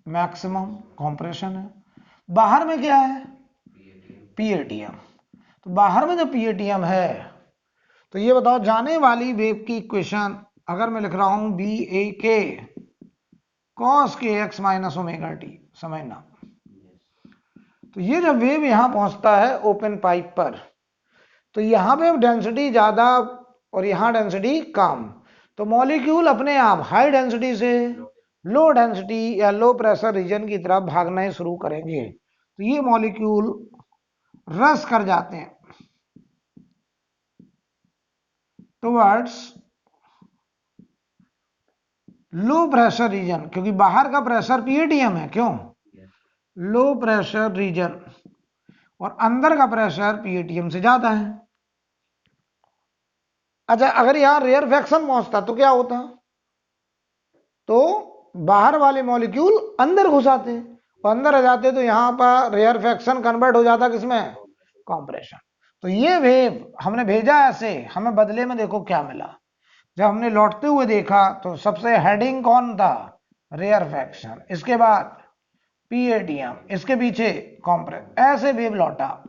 मैक्सिमम, कंप्रेशन है, बाहर में क्या है, पीएटीएम। तो बाहर में जब पीएटीएम है तो ये बताओ, जाने वाली वेव की इक्वेशन अगर मैं लिख रहा हूं बी ए के cos K X minus omega T, समझना। तो ये जब वेव यहां पहुंचता है ओपन पाइप पर, तो यहां पे डेंसिटी ज्यादा और यहां डेंसिटी कम, तो मॉलिक्यूल अपने आप हाई डेंसिटी से लो डेंसिटी या लो प्रेशर रीजन की तरफ भागना शुरू करेंगे। तो ये मॉलिक्यूल रस कर जाते हैं टुवर्ड्स लो प्रेशर रीजन, क्योंकि बाहर का प्रेशर पीएटीएम है, क्यों, लो प्रेशर रीजन, और अंदर का प्रेशर पीएटीएम से ज्यादा है। अच्छा, अगर यहां रेयरफेक्शन पहुंचता तो क्या होता, तो बाहर वाले मॉलिक्यूल अंदर घुस आते, और अंदर आ जाते तो यहां पर रेयरफेक्शन कन्वर्ट हो जाता किसमें, कंप्रेशन। तो ये वेव हमने भेजा ऐसे, हमें बदले में देखो क्या मिला। जब हमने लौटते हुए देखा तो सबसे हेडिंग कौन था, रेयरफेक्शन, इसके बाद पीएटीएम, इसके पीछे कॉम्प्रेस, ऐसे वेव लौटा।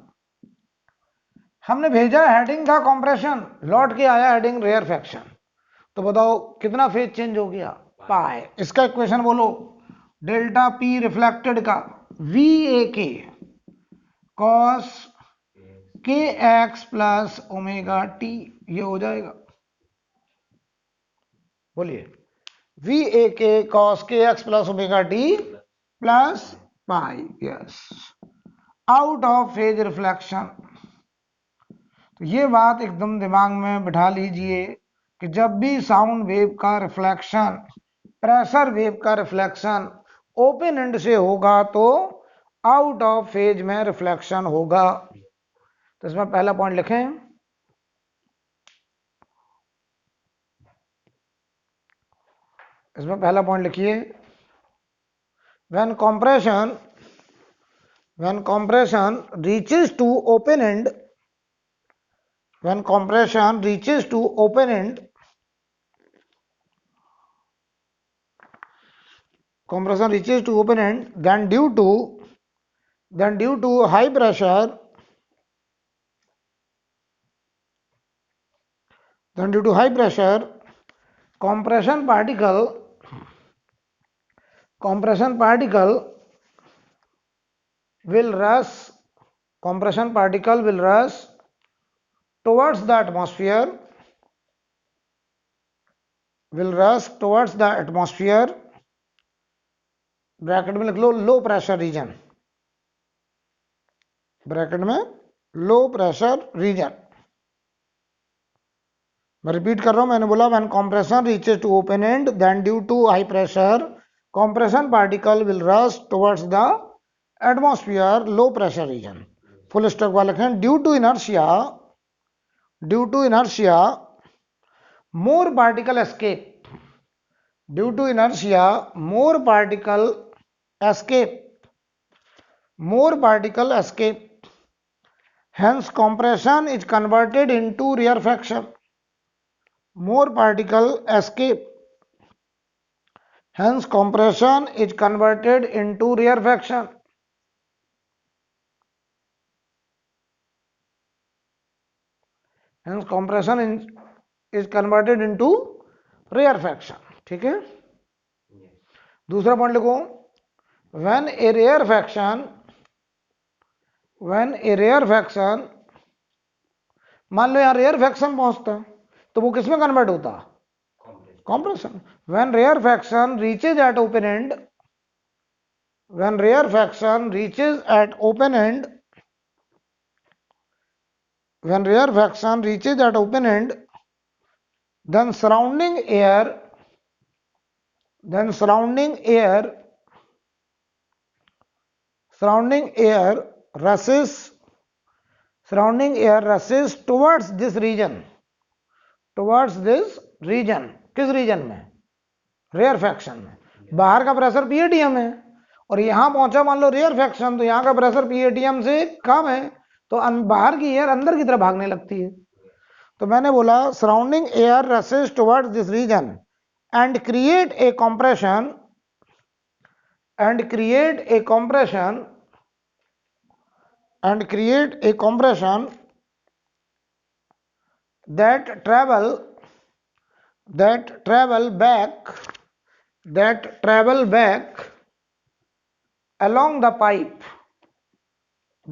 हमने भेजा हेडिंग था कॉम्प्रेशन, लौट के आया हेडिंग रेयरफेक्शन, तो बताओ कितना फेज चेंज हो गया, पाए। इसका इक्वेशन बोलो, डेल्टा पी रिफ्लेक्टेड का वी ए के cos K x plus omega T, ये हो जाएगा, बोलिए, वी ए के cos K x plus omega T plus pi, yes, out of phase reflection. तो ये बात एकदम दिमाग में बिठा लीजिए कि जब भी साउंड वेव का रिफ्लेक्शन, प्रेशर वेव का रिफ्लेक्शन ओपन एंड से होगा तो आउट ऑफ फेज में रिफ्लेक्शन होगा। तो इसमें पहला पॉइंट लिखें, इसमें पहला पॉइंट लिखिए, when compression reaches to open end, when compression reaches to open end, compression reaches to open end, then due to high pressure, then due to high pressure, compression particle will rush, compression particle will rush towards the atmosphere, will rush towards the atmosphere, bracket में लिख लो लो प्रेशर रीजन, ब्रैकेट में लो प्रेशर रीजन। मैं रिपीट कर रहा हूं, मैंने बोला when compression reaches to open end then due to high pressure compression particle will rush towards the atmosphere low pressure region, full stop वाले लिखें, due to inertia more particle escape, due to inertia more particle escape, hence compression is converted into rarefaction, more particle escape, hence compression is converted into rarefaction. Hence compression is converted into rarefaction, ठीक है। दूसरा पॉइंट लिखो, व्हेन ए रेयर फ्रैक्शन, मान लो यहां रेयर फ्रैक्शन पहुंचता है तो वो किसमें कन्वर्ट होता? Compression. When rare fraction reaches at open end, when rare fraction reaches at open end, when rare fraction reaches at open end, then surrounding air rushes towards this region, किस रीजन में? रेयर फ्रैक्शन में। बाहर का प्रेशर पीएटीएम है और यहां पहुंचा मान लो रेयर फ्रैक्शन, तो यहां का प्रेशर पीएटीएम से कम है, तो बाहर की एयर अंदर की तरफ भागने लगती है। तो मैंने बोला surrounding air rushes towards this region and create a compression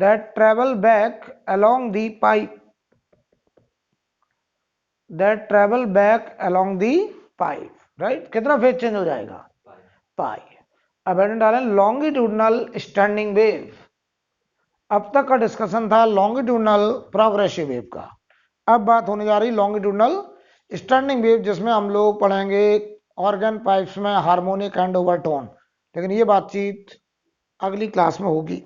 that travel back along the pipe, right. कितना फेज चेंज हो जाएगा? पाई। अब डालें लॉन्गिट्यूडनल स्टैंडिंग वेव। अब तक का डिस्कशन था लॉन्गिट्यूडनल प्रोग्रेसिव वेव का, अब बात होने जा रही लॉन्गिट्यूडनल स्टैंडिंग वेव, जिसमें हम लोग पढ़ेंगे ऑर्गन पाइप्स में हार्मोनिक एंड ओवरटोन। लेकिन ये बातचीत अगली क्लास में होगी।